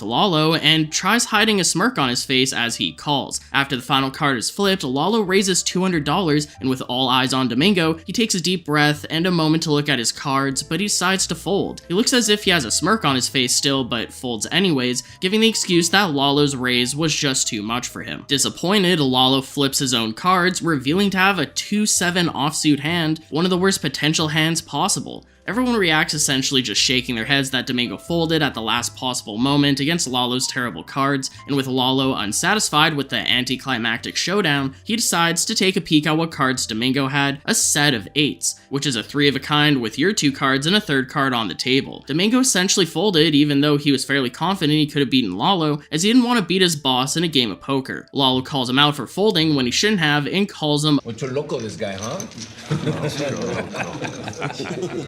Lalo and tries hiding a smirk on his face as he calls. After the final card is flipped, Lalo raises $200, and with all eyes on Domingo, he takes a deep breath and a moment to look at his cards, but he decides to fold. He looks as if he has a smirk on his face still, but folds anyways, giving the excuse that Lalo's raise was just too much for him. Disappointed, Lalo flips his own cards, revealing to have a 2-7 offsuit hand, one of the worst potential hands possible. Everyone reacts essentially just shaking their heads that Domingo folded at the last possible moment against Lalo's terrible cards, and with Lalo unsatisfied with the anticlimactic showdown, he decides to take a peek at what cards Domingo had, a set of 8s, which is a 3 of a kind with your 2 cards and a 3rd card on the table. Domingo essentially folded even though he was fairly confident he could have beaten Lalo, as he didn't want to beat his boss in a game of poker. Lalo calls him out for folding when he shouldn't have and calls him Mucho loco, this guy, huh?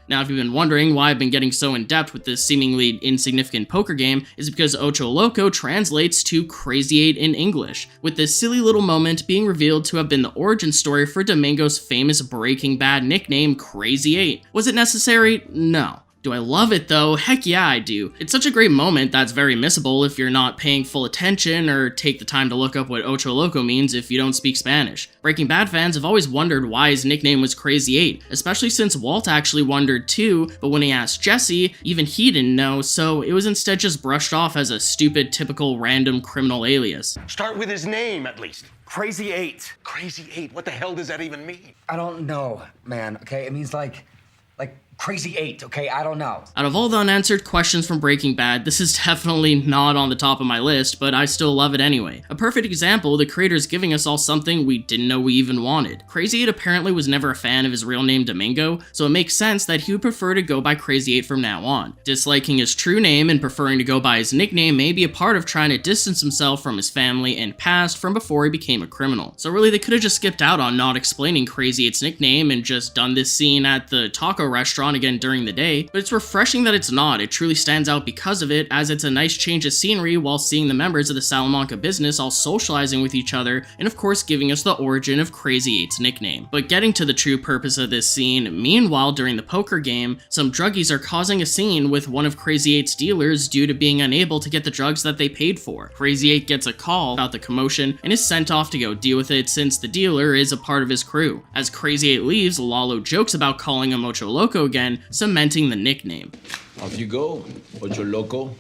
Now, if you've been wondering why I've been getting so in-depth with this seemingly insignificant poker game, is because Ocho Loco translates to Krazy-8 in English, with this silly little moment being revealed to have been the origin story for Domingo's famous Breaking Bad nickname, Krazy-8. Was it necessary? No. Do I love it though? Heck yeah, I do. It's such a great moment that's very missable if you're not paying full attention or take the time to look up what Ocho Loco means if you don't speak Spanish. Breaking Bad fans have always wondered why his nickname was Krazy-8, especially since Walt actually wondered too, but when he asked Jesse, even he didn't know, so it was instead just brushed off as a stupid, typical, random criminal alias. Start with his name, at least. Krazy-8. Krazy-8? What the hell does that even mean? I don't know, man, okay? It means like Krazy-8, okay? I don't know. Out of all the unanswered questions from Breaking Bad, this is definitely not on the top of my list, but I still love it anyway. A perfect example, the creator's giving us all something we didn't know we even wanted. Krazy-8 apparently was never a fan of his real name Domingo, so it makes sense that he would prefer to go by Krazy-8 from now on. Disliking his true name and preferring to go by his nickname may be a part of trying to distance himself from his family and past from before he became a criminal. So really, they could have just skipped out on not explaining Krazy-8's nickname and just done this scene at the taco restaurant again during the day, but it's refreshing that it's not. It truly stands out because of it, as it's a nice change of scenery while seeing the members of the Salamanca business all socializing with each other, and of course giving us the origin of Krazy-8's nickname. But getting to the true purpose of this scene, meanwhile during the poker game, some druggies are causing a scene with one of Krazy-8's dealers due to being unable to get the drugs that they paid for. Krazy-8 gets a call about the commotion and is sent off to go deal with it since the dealer is a part of his crew. As Krazy-8 leaves, Lalo jokes about calling him Ocho Loco again, cementing the nickname. Off you go, Ocho Loco.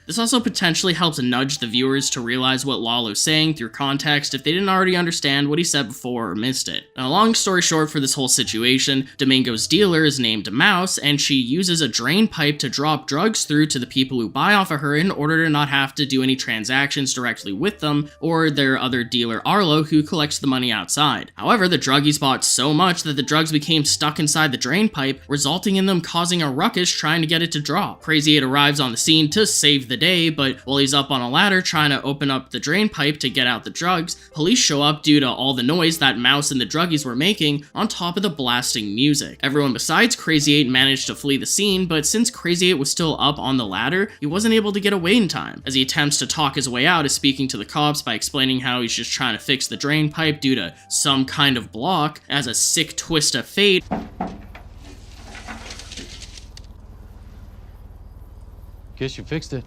This also potentially helps nudge the viewers to realize what Lalo's saying through context if they didn't already understand what he said before or missed it. Now, long story short for this whole situation, Domingo's dealer is named Mouse, and she uses a drain pipe to drop drugs through to the people who buy off of her in order to not have to do any transactions directly with them, or their other dealer Arlo, who collects the money outside. However, the druggies bought so much that the drugs became stuck inside the drain pipe, resulting in them causing a ruckus trying to get it to drop. Krazy-8 arrives on the scene to save the day, but while he's up on a ladder trying to open up the drain pipe to get out the drugs, police show up due to all the noise that Mouse and the druggies were making on top of the blasting music. Everyone besides Krazy-8 managed to flee the scene, but since Krazy-8 was still up on the ladder, he wasn't able to get away in time. As he attempts to talk his way out, is speaking to the cops by explaining how he's just trying to fix the drain pipe due to some kind of block, as a sick twist of fate. Guess you fixed it.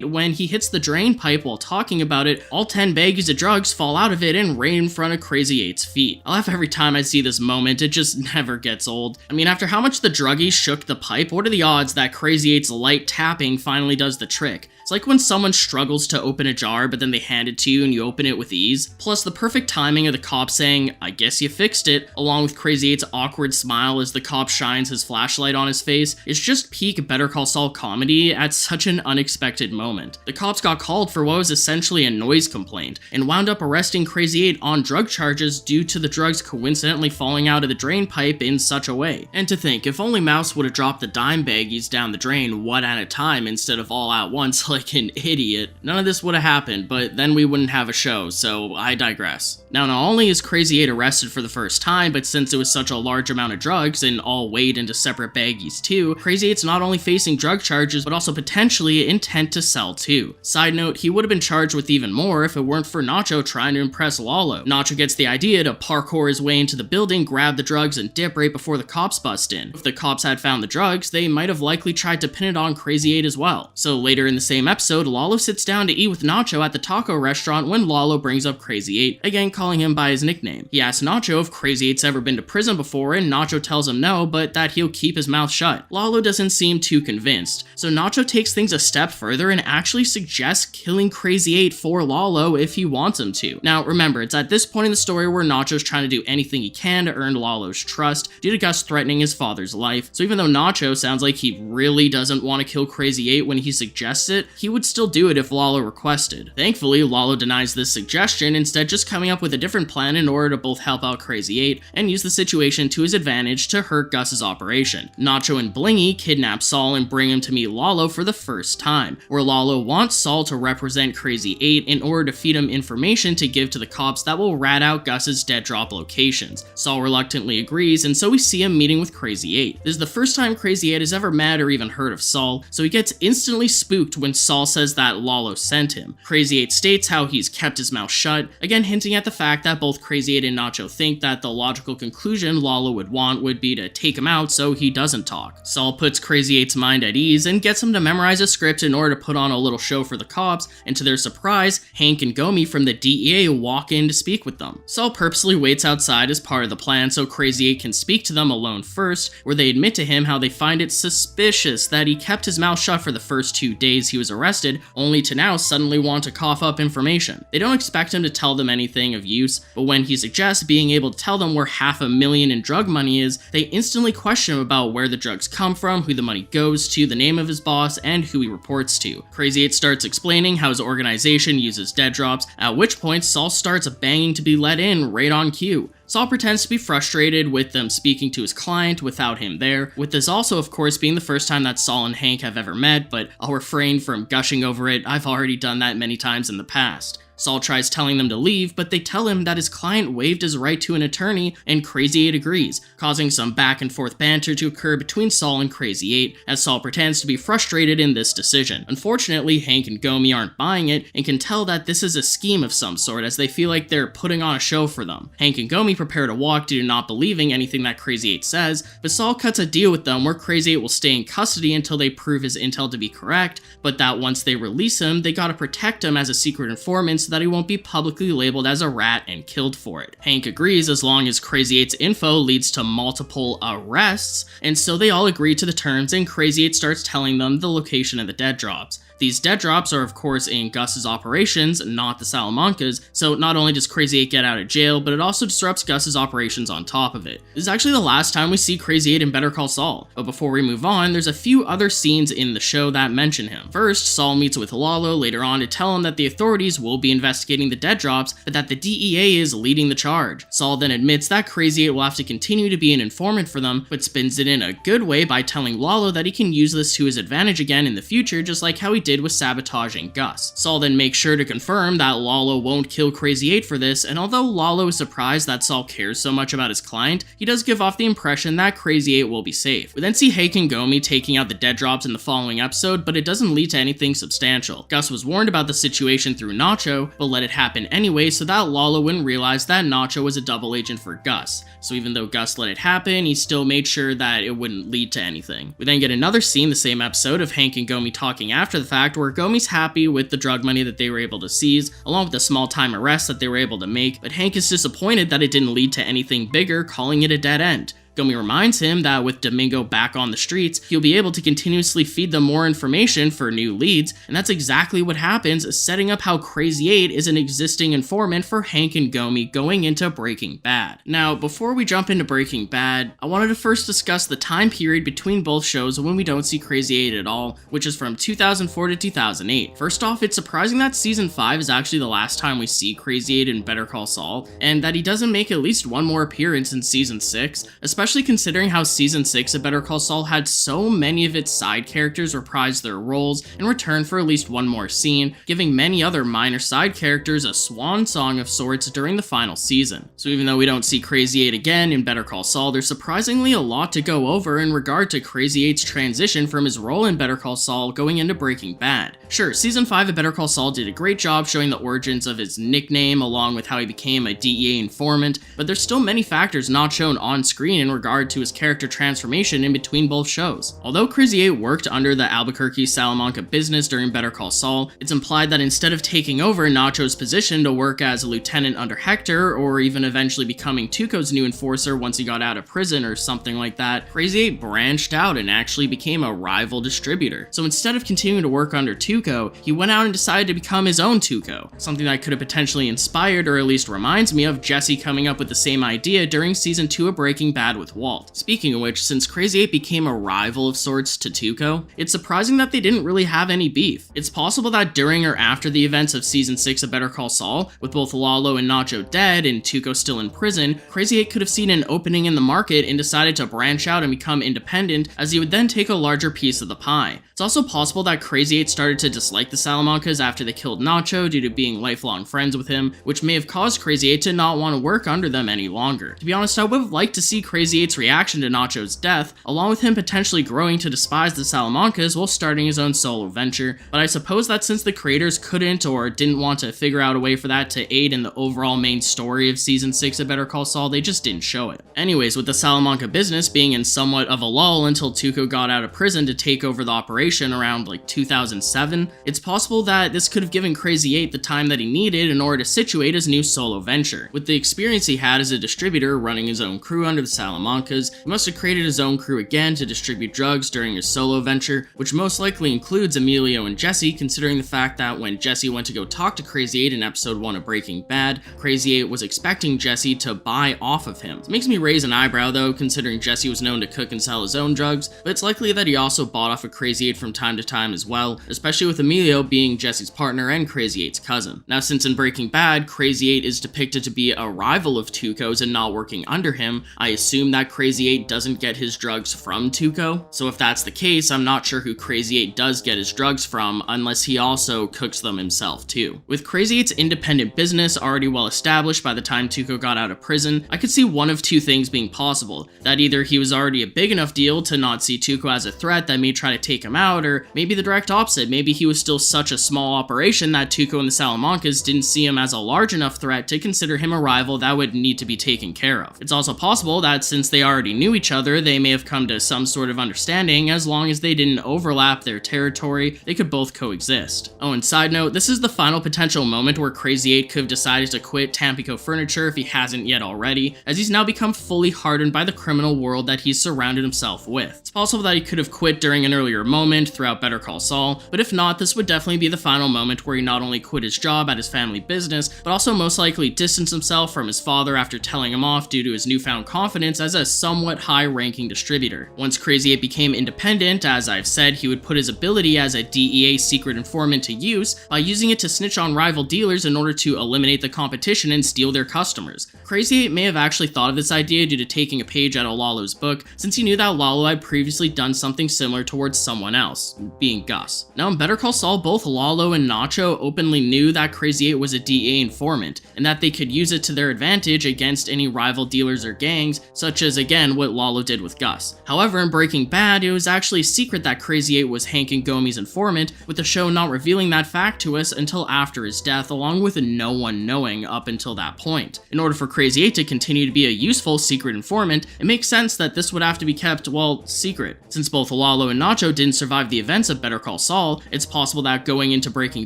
When he hits the drain pipe while talking about it, all 10 baggies of drugs fall out of it and rain in front of Krazy-8's feet. I laugh every time I see this moment, it just never gets old. I mean, after how much the druggies shook the pipe, what are the odds that Krazy-8's light tapping finally does the trick? It's like when someone struggles to open a jar, but then they hand it to you and you open it with ease. Plus, the perfect timing of the cop saying, "I guess you fixed it," along with Krazy-8's awkward smile as the cop shines his flashlight on his face, is just peak Better Call Saul comedy at such an unexpected moment. The cops got called for what was essentially a noise complaint, and wound up arresting Krazy-8 on drug charges due to the drugs coincidentally falling out of the drain pipe in such a way. And to think, if only Mouse would have dropped the dime baggies down the drain one at a time instead of all at once like like an idiot, none of this would have happened, but then we wouldn't have a show, so I digress. Now, not only is Krazy-8 arrested for the first time, but since it was such a large amount of drugs, and all weighed into separate baggies too, Krazy-8's not only facing drug charges, but also potentially intent to sell too. Side note, he would have been charged with even more if it weren't for Nacho trying to impress Lalo. Nacho gets the idea to parkour his way into the building, grab the drugs, and dip right before the cops bust in. If the cops had found the drugs, they might have likely tried to pin it on Krazy-8 as well. So later in the same episode, Lalo sits down to eat with Nacho at the taco restaurant when Lalo brings up Krazy-8, again calling him by his nickname. He asks Nacho if Krazy-8's ever been to prison before, and Nacho tells him no, but that he'll keep his mouth shut. Lalo doesn't seem too convinced, so Nacho takes things a step further and actually suggests killing Krazy-8 for Lalo if he wants him to. Now remember, it's at this point in the story where Nacho's trying to do anything he can to earn Lalo's trust due to Gus threatening his father's life, so even though Nacho sounds like he really doesn't want to kill Krazy-8 when he suggests it, he would still do it if Lalo requested. Thankfully, Lalo denies this suggestion, instead just coming up with a different plan in order to both help out Krazy-8 and use the situation to his advantage to hurt Gus's operation. Nacho and Blingy kidnap Saul and bring him to meet Lalo for the first time, where Lalo wants Saul to represent Krazy-8 in order to feed him information to give to the cops that will rat out Gus's dead drop locations. Saul reluctantly agrees, and so we see him meeting with Krazy-8. This is the first time Krazy-8 has ever met or even heard of Saul, so he gets instantly spooked when Saul says that Lalo sent him. Krazy-8 states how he's kept his mouth shut, again hinting at the fact that both Krazy-8 and Nacho think that the logical conclusion Lalo would want would be to take him out so he doesn't talk. Saul puts Krazy-8's mind at ease and gets him to memorize a script in order to put on a little show for the cops, and to their surprise, Hank and Gomi from the DEA walk in to speak with them. Saul purposely waits outside as part of the plan so Krazy-8 can speak to them alone first, where they admit to him how they find it suspicious that he kept his mouth shut for the first 2 days he was arrested, only to now suddenly want to cough up information. They don't expect him to tell them anything of use, but when he suggests being able to tell them where $500,000 in drug money is, they instantly question him about where the drugs come from, who the money goes to, the name of his boss, and who he reports to. Krazy-8 starts explaining how his organization uses dead drops, at which point Saul starts banging to be let in right on cue. Saul pretends to be frustrated with them speaking to his client without him there, with this also of course being the first time that Saul and Hank have ever met, but I'll refrain from gushing over it, I've already done that many times in the past. Saul tries telling them to leave, but they tell him that his client waived his right to an attorney, and Krazy-8 agrees, causing some back and forth banter to occur between Saul and Krazy-8, as Saul pretends to be frustrated in this decision. Unfortunately, Hank and Gomi aren't buying it, and can tell that this is a scheme of some sort, as they feel like they're putting on a show for them. Hank and Gomi prepare to walk due to not believing anything that Krazy-8 says, but Saul cuts a deal with them where Krazy-8 will stay in custody until they prove his intel to be correct, but that once they release him, they gotta protect him as a secret informant so that he won't be publicly labeled as a rat and killed for it. Hank agrees as long as Krazy-8's info leads to multiple arrests, and so they all agree to the terms, and Krazy-8 starts telling them the location of the dead drops. These dead drops are of course in Gus's operations, not the Salamanca's, so not only does Krazy-8 get out of jail, but it also disrupts Gus's operations on top of it. This is actually the last time we see Krazy-8 in Better Call Saul, but before we move on, there's a few other scenes in the show that mention him. First, Saul meets with Lalo later on to tell him that the authorities will be investigating the dead drops, but that the DEA is leading the charge. Saul then admits that Krazy-8 will have to continue to be an informant for them, but spins it in a good way by telling Lalo that he can use this to his advantage again in the future, just like how he did with sabotaging Gus. Saul then makes sure to confirm that Lalo won't kill Krazy-8 for this, and although Lalo is surprised that Saul cares so much about his client, he does give off the impression that Krazy-8 will be safe. We then see Hank and Gomi taking out the dead drops in the following episode, but it doesn't lead to anything substantial. Gus was warned about the situation through Nacho, but let it happen anyway so that Lalo wouldn't realize that Nacho was a double agent for Gus. So even though Gus let it happen, he still made sure that it wouldn't lead to anything. We then get another scene the same episode of Hank and Gomi talking after the fact, where Gomi's happy with the drug money that they were able to seize, along with the small time arrests that they were able to make, but Hank is disappointed that it didn't lead to anything bigger, calling it a dead end. Gomi reminds him that with Domingo back on the streets, he'll be able to continuously feed them more information for new leads, and that's exactly what happens, setting up how Krazy-8 is an existing informant for Hank and Gomi going into Breaking Bad. Now, before we jump into Breaking Bad, I wanted to first discuss the time period between both shows when we don't see Krazy-8 at all, which is from 2004 to 2008. First off, it's surprising that Season 5 is actually the last time we see Krazy-8 in Better Call Saul, and that he doesn't make at least one more appearance in Season 6, especially especially considering how season 6 of Better Call Saul had so many of its side characters reprise their roles in return for at least one more scene, giving many other minor side characters a swan song of sorts during the final season. So even though we don't see Krazy-8 again in Better Call Saul, there's surprisingly a lot to go over in regard to Krazy-8's transition from his role in Better Call Saul going into Breaking Bad. Sure, season 5 of Better Call Saul did a great job showing the origins of his nickname along with how he became a DEA informant, but there's still many factors not shown on screen in regard to his character transformation in between both shows. Although Krazy-8 worked under the Albuquerque Salamanca business during Better Call Saul, it's implied that instead of taking over Nacho's position to work as a lieutenant under Hector, or even eventually becoming Tuco's new enforcer once he got out of prison or something like that, Krazy-8 branched out and actually became a rival distributor. So instead of continuing to work under Tuco, he went out and decided to become his own Tuco, something that could have potentially inspired, or at least reminds me of Jesse coming up with the same idea during season 2 of Breaking Bad with Walt. Speaking of which, since Krazy-8 became a rival of sorts to Tuco, it's surprising that they didn't really have any beef. It's possible that during or after the events of season 6 of Better Call Saul, with both Lalo and Nacho dead and Tuco still in prison, Krazy-8 could have seen an opening in the market and decided to branch out and become independent, as he would then take a larger piece of the pie. It's also possible that Krazy-8 started to dislike the Salamancas after they killed Nacho due to being lifelong friends with him, which may have caused Krazy-8 to not want to work under them any longer. To be honest, I would have liked to see Krazy-8's reaction to Nacho's death, along with him potentially growing to despise the Salamancas while starting his own solo venture, but I suppose that since the creators couldn't or didn't want to figure out a way for that to aid in the overall main story of season 6 of Better Call Saul, they just didn't show it. Anyways, with the Salamanca business being in somewhat of a lull until Tuco got out of prison to take over the operation around like 2007, it's possible that this could have given Krazy-8 the time that he needed in order to situate his new solo venture. With the experience he had as a distributor running his own crew under the Salamancas, he must have created his own crew again to distribute drugs during his solo venture, which most likely includes Emilio and Jesse, considering the fact that when Jesse went to go talk to Krazy-8 in episode 1 of Breaking Bad, Krazy-8 was expecting Jesse to buy off of him. It makes me raise an eyebrow though, considering Jesse was known to cook and sell his own drugs, but it's likely that he also bought off of Krazy-8 from time to time as well, especially with Emilio being Jesse's partner and Krazy-8's cousin. Now, since in Breaking Bad, Krazy-8 is depicted to be a rival of Tuco's and not working under him, I assume that Krazy-8 doesn't get his drugs from Tuco. So if that's the case, I'm not sure who Krazy-8 does get his drugs from, unless he also cooks them himself too. With Krazy-8's independent business already well established by the time Tuco got out of prison, I could see one of two things being possible. That either he was already a big enough deal to not see Tuco as a threat that may try to take him out, or maybe the direct opposite. Maybe he was still such a small operation that Tuco and the Salamancas didn't see him as a large enough threat to consider him a rival that would need to be taken care of. It's also possible that since they already knew each other, they may have come to some sort of understanding. As long as they didn't overlap their territory, they could both coexist. Oh, and side note, this is the final potential moment where Krazy-8 could have decided to quit Tampico Furniture if he hasn't yet already, as he's now become fully hardened by the criminal world that he's surrounded himself with. It's possible that he could have quit during an earlier moment throughout Better Call Saul, but if not, this would definitely be the final moment where he not only quit his job at his family business, but also most likely distanced himself from his father after telling him off due to his newfound confidence as a somewhat high-ranking distributor. Once Krazy-8 became independent, as I've said, he would put his ability as a DEA secret informant to use by using it to snitch on rival dealers in order to eliminate the competition and steal their customers. Krazy-8 may have actually thought of this idea due to taking a page out of Lalo's book, since he knew that Lalo had previously done something similar towards someone else, being Gus. Now in Better Call Saul, both Lalo and Nacho openly knew that Krazy-8 was a DEA informant, and that they could use it to their advantage against any rival dealers or gangs, such as again what Lalo did with Gus. However, in Breaking Bad, it was actually a secret that Krazy-8 was Hank and Gomi's informant, with the show not revealing that fact to us until after his death, along with no one knowing up until that point. In order for Krazy-8 to continue to be a useful secret informant, it makes sense that this would have to be kept, well, secret. Since both Lalo and Nacho didn't survive the events of Better Call Saul, it's possible that going into Breaking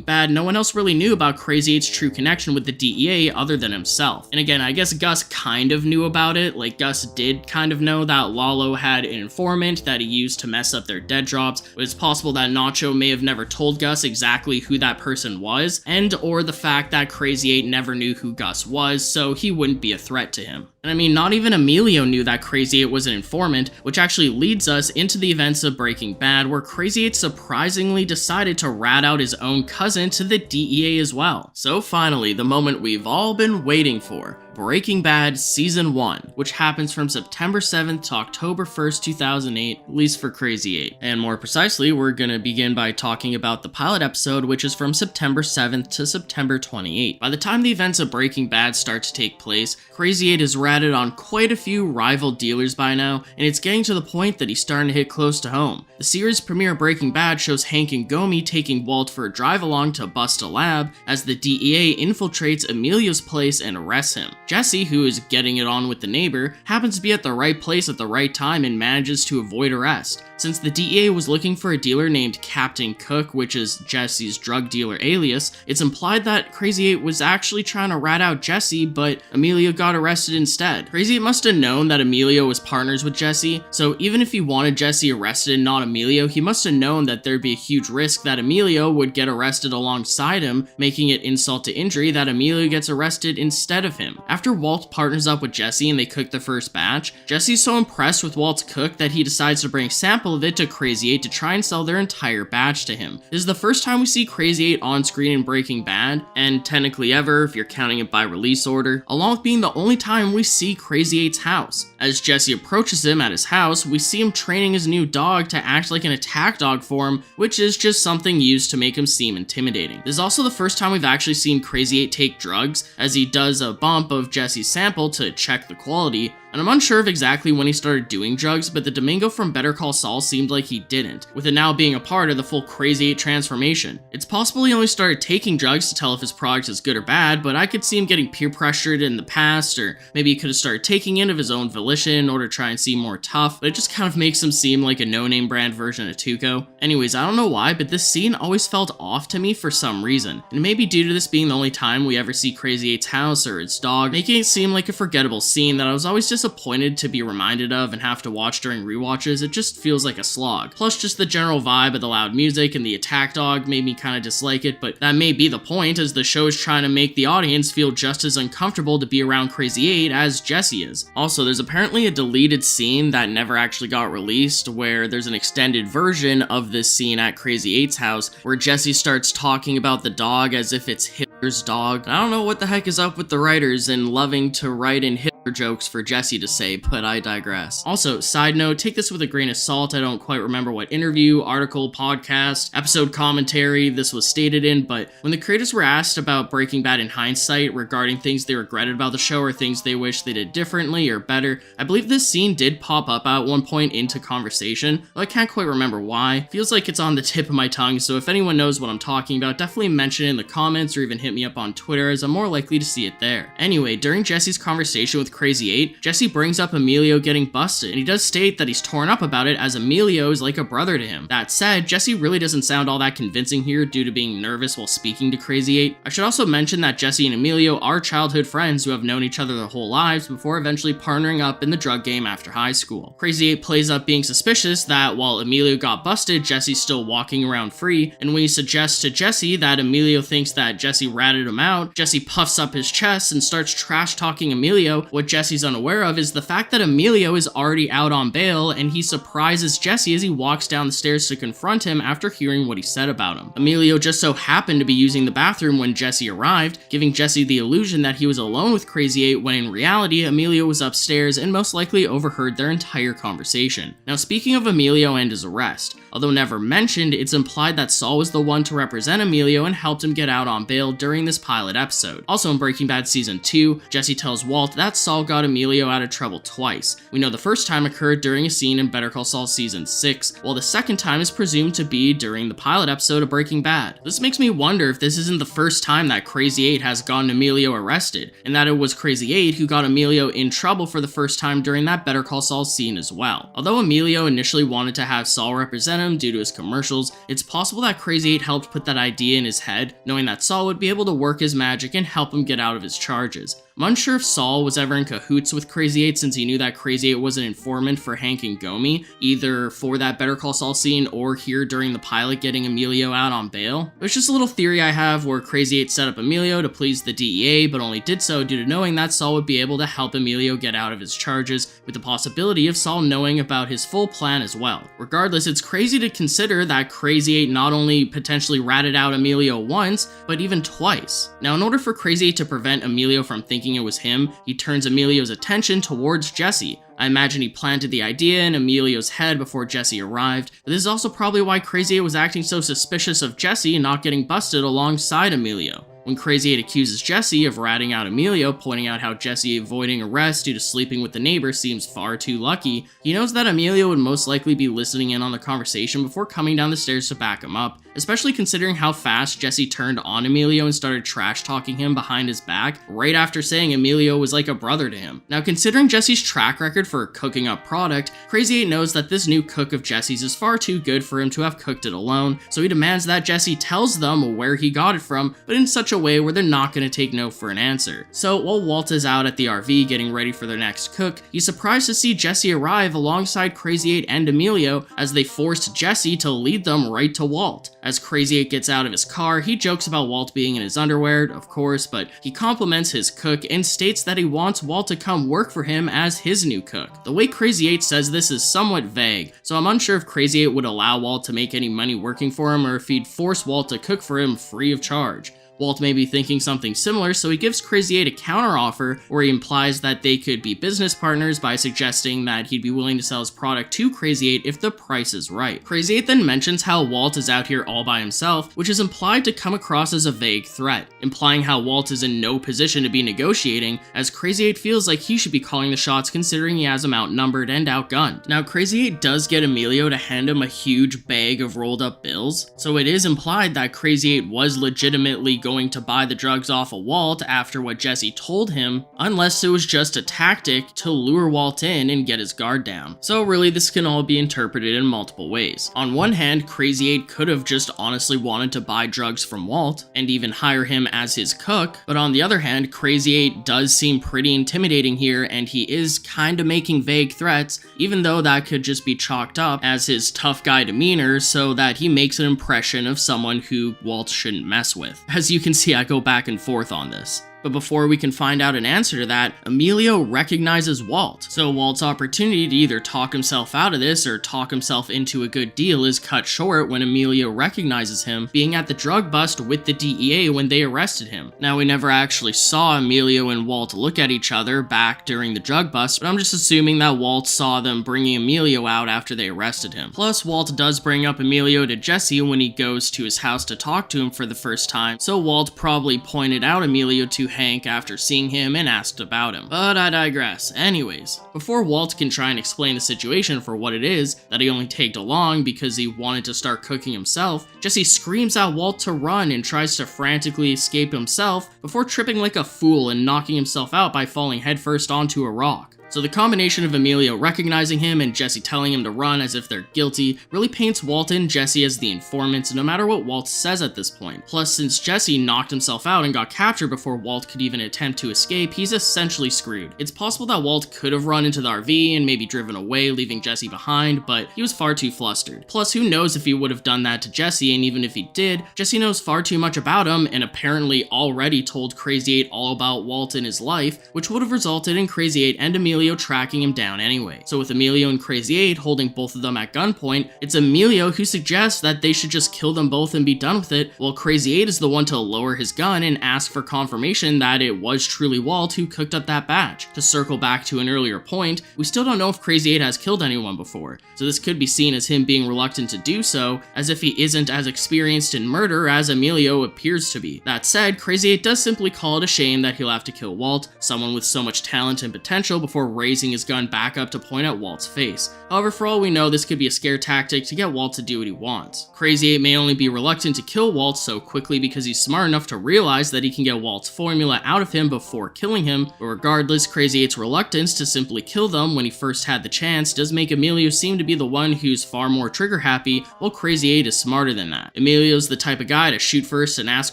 Bad, no one else really knew about Krazy-8's true connection with the DEA other than himself. And again, I guess Gus kind of knew about it. Like, Gus did kind of know that Lalo had an informant that he used to mess up their dead drops, but it's possible that Nacho may have never told Gus exactly who that person was, and or the fact that Krazy-8 never knew who Gus was, so he wouldn't be a threat to him. And I mean, not even Emilio knew that Krazy-8 was an informant, which actually leads us into the events of Breaking Bad, where Krazy-8 surprisingly decided to rat out his own cousin to the DEA as well. So finally, the moment we've all been waiting for. Breaking Bad Season 1, which happens from September 7th to October 1st, 2008, at least for Krazy-8. And more precisely, we're gonna begin by talking about the pilot episode, which is from September 7th to September 28th. By the time the events of Breaking Bad start to take place, Krazy-8 is ratted on quite a few rival dealers by now, and it's getting to the point that he's starting to hit close to home. The series premiere Breaking Bad shows Hank and Gomi taking Walt for a drive-along to bust a lab as the DEA infiltrates Emilio's place and arrests him. Jesse, who is getting it on with the neighbor, happens to be at the right place at the right time and manages to avoid arrest. Since the DEA was looking for a dealer named Captain Cook, which is Jesse's drug dealer alias, it's implied that Krazy-8 was actually trying to rat out Jesse, but Emilio got arrested instead. Krazy-8 must have known that Emilio was partners with Jesse, so even if he wanted Jesse arrested and not Emilio, he must have known that there'd be a huge risk that Emilio would get arrested alongside him, making it insult to injury that Emilio gets arrested instead of him. After Walt partners up with Jesse and they cook the first batch, Jesse's so impressed with Walt's cook that he decides to bring a sample of it to Krazy-8 to try and sell their entire batch to him. This is the first time we see Krazy-8 on screen in Breaking Bad, and technically ever if you're counting it by release order, along with being the only time we see Krazy-8's house. As Jesse approaches him at his house, we see him training his new dog to act like an attack dog for him, which is just something used to make him seem intimidating. This is also the first time we've actually seen Krazy-8 take drugs, as he does a bump of Jesse's sample to check the quality, and I'm unsure of exactly when he started doing drugs, but the Domingo from Better Call Saul seemed like he didn't, with it now being a part of the full Krazy-8 transformation. It's possible he only started taking drugs to tell if his product is good or bad, but I could see him getting peer pressured in the past, or maybe he could have started taking it of his own volition in order to try and seem more tough, but it just kind of makes him seem like a no-name brand version of Tuco. Anyways, I don't know why, but this scene always felt off to me for some reason, and it may be due to this being the only time we ever see Krazy-8's house or its dog, making it seem like a forgettable scene that I was always disappointed to be reminded of and have to watch during rewatches. It just feels like a slog. Plus, just the general vibe of the loud music and the attack dog made me kind of dislike it, but that may be the point, as the show is trying to make the audience feel just as uncomfortable to be around Krazy-8 as Jesse is. Also, there's apparently a deleted scene that never actually got released, where there's an extended version of this scene at Krazy-8's house, where Jesse starts talking about the dog as if it's Hitler's dog. I don't know what the heck is up with the writers and loving to write in Hitler jokes for Jesse to say, but I digress. Also, side note, take this with a grain of salt. I don't quite remember what interview, article, podcast, episode commentary this was stated in, but when the creators were asked about Breaking Bad in hindsight regarding things they regretted about the show or things they wish they did differently or better, I believe this scene did pop up at one point into conversation, though I can't quite remember why. Feels like it's on the tip of my tongue, so if anyone knows what I'm talking about, definitely mention it in the comments or even hit me up on Twitter, as I'm more likely to see it there. Anyway, during Jesse's conversation with Krazy-8, Jesse brings up Emilio getting busted, and he does state that he's torn up about it as Emilio is like a brother to him. That said, Jesse really doesn't sound all that convincing here due to being nervous while speaking to Krazy-8. I should also mention that Jesse and Emilio are childhood friends who have known each other their whole lives before eventually partnering up in the drug game after high school. Krazy-8 plays up being suspicious that while Emilio got busted, Jesse's still walking around free, and when he suggests to Jesse that Emilio thinks that Jesse ratted him out, Jesse puffs up his chest and starts trash talking Emilio. What Jesse's unaware of is the fact that Emilio is already out on bail, and he surprises Jesse as he walks down the stairs to confront him after hearing what he said about him. Emilio just so happened to be using the bathroom when Jesse arrived, giving Jesse the illusion that he was alone with Krazy-8 when in reality Emilio was upstairs and most likely overheard their entire conversation. Now, speaking of Emilio and his arrest, although never mentioned, it's implied that Saul was the one to represent Emilio and helped him get out on bail during this pilot episode. Also in Breaking Bad Season 2, Jesse tells Walt that Saul got Emilio out of trouble twice. We know the first time occurred during a scene in Better Call Saul Season 6, while the second time is presumed to be during the pilot episode of Breaking Bad. This makes me wonder if this isn't the first time that Krazy-8 has gotten Emilio arrested, and that it was Krazy-8 who got Emilio in trouble for the first time during that Better Call Saul scene as well. Although Emilio initially wanted to have Saul represent him due to his commercials, it's possible that Krazy-8 helped put that idea in his head, knowing that Saul would be able to work his magic and help him get out of his charges. I'm unsure if Saul was ever in cahoots with Krazy-8 since he knew that Krazy-8 was an informant for Hank and Gomi, either for that Better Call Saul scene or here during the pilot getting Emilio out on bail. It's just a little theory I have where Krazy-8 set up Emilio to please the DEA, but only did so due to knowing that Saul would be able to help Emilio get out of his charges, with the possibility of Saul knowing about his full plan as well. Regardless, it's crazy to consider that Krazy-8 not only potentially ratted out Emilio once, but even twice. Now, in order for Krazy-8 to prevent Emilio from thinking thinking it was him, he turns Emilio's attention towards Jesse. I imagine he planted the idea in Emilio's head before Jesse arrived, but this is also probably why Krazy-8 was acting so suspicious of Jesse not getting busted alongside Emilio. When Krazy-8 accuses Jesse of ratting out Emilio, pointing out how Jesse avoiding arrest due to sleeping with the neighbor seems far too lucky, he knows that Emilio would most likely be listening in on the conversation before coming down the stairs to back him up, especially considering how fast Jesse turned on Emilio and started trash-talking him behind his back, right after saying Emilio was like a brother to him. Now, considering Jesse's track record for cooking up product, Krazy-8 knows that this new cook of Jesse's is far too good for him to have cooked it alone, so he demands that Jesse tells them where he got it from, but in such a way where they're not going to take no for an answer. So while Walt is out at the RV getting ready for their next cook, he's surprised to see Jesse arrive alongside Krazy-8 and Emilio as they forced Jesse to lead them right to Walt. As Krazy-8 gets out of his car, he jokes about Walt being in his underwear, of course, but he compliments his cook and states that he wants Walt to come work for him as his new cook. The way Krazy-8 says this is somewhat vague, so I'm unsure if Krazy-8 would allow Walt to make any money working for him or if he'd force Walt to cook for him free of charge. Walt may be thinking something similar, so he gives Krazy-8 a counteroffer where he implies that they could be business partners by suggesting that he'd be willing to sell his product to Krazy-8 if the price is right. Krazy-8 then mentions how Walt is out here all by himself, which is implied to come across as a vague threat, implying how Walt is in no position to be negotiating, as Krazy-8 feels like he should be calling the shots considering he has him outnumbered and outgunned. Now, Krazy-8 does get Emilio to hand him a huge bag of rolled up bills, so it is implied that Krazy-8 was legitimately going to buy the drugs off of Walt after what Jesse told him, unless it was just a tactic to lure Walt in and get his guard down. So really, this can all be interpreted in multiple ways. On one hand, Krazy-8 could have just honestly wanted to buy drugs from Walt and even hire him as his cook, but on the other hand, Krazy-8 does seem pretty intimidating here and he is kinda making vague threats, even though that could just be chalked up as his tough guy demeanor so that he makes an impression of someone who Walt shouldn't mess with. As you can see, I go back and forth on this. But before we can find out an answer to that, Emilio recognizes Walt. So Walt's opportunity to either talk himself out of this or talk himself into a good deal is cut short when Emilio recognizes him being at the drug bust with the DEA when they arrested him. Now, we never actually saw Emilio and Walt look at each other back during the drug bust, but I'm just assuming that Walt saw them bringing Emilio out after they arrested him. Plus, Walt does bring up Emilio to Jesse when he goes to his house to talk to him for the first time, so Walt probably pointed out Emilio to Hank after seeing him and asked about him. But I digress. Anyways, before Walt can try and explain the situation for what it is, that he only tagged along because he wanted to start cooking himself, Jesse screams at Walt to run and tries to frantically escape himself before tripping like a fool and knocking himself out by falling headfirst onto a rock. So the combination of Emilio recognizing him and Jesse telling him to run as if they're guilty really paints Walt and Jesse as the informants no matter what Walt says at this point. Plus, since Jesse knocked himself out and got captured before Walt could even attempt to escape, he's essentially screwed. It's possible that Walt could have run into the RV and maybe driven away, leaving Jesse behind, but he was far too flustered. Plus, who knows if he would have done that to Jesse, and even if he did, Jesse knows far too much about him and apparently already told Krazy-8 all about Walt and his life, which would have resulted in Krazy-8 and Emilio tracking him down anyway. So with Emilio and Krazy-8 holding both of them at gunpoint, it's Emilio who suggests that they should just kill them both and be done with it, while Krazy-8 is the one to lower his gun and ask for confirmation that it was truly Walt who cooked up that batch. To circle back to an earlier point, we still don't know if Krazy-8 has killed anyone before, so this could be seen as him being reluctant to do so, as if he isn't as experienced in murder as Emilio appears to be. That said, Krazy-8 does simply call it a shame that he'll have to kill Walt, someone with so much talent and potential, before raising his gun back up to point at Walt's face. However, for all we know, this could be a scare tactic to get Walt to do what he wants. Krazy-8 may only be reluctant to kill Walt so quickly because he's smart enough to realize that he can get Walt's formula out of him before killing him, but regardless, Krazy-8's reluctance to simply kill them when he first had the chance does make Emilio seem to be the one who's far more trigger happy, while Krazy-8 is smarter than that. Emilio's the type of guy to shoot first and ask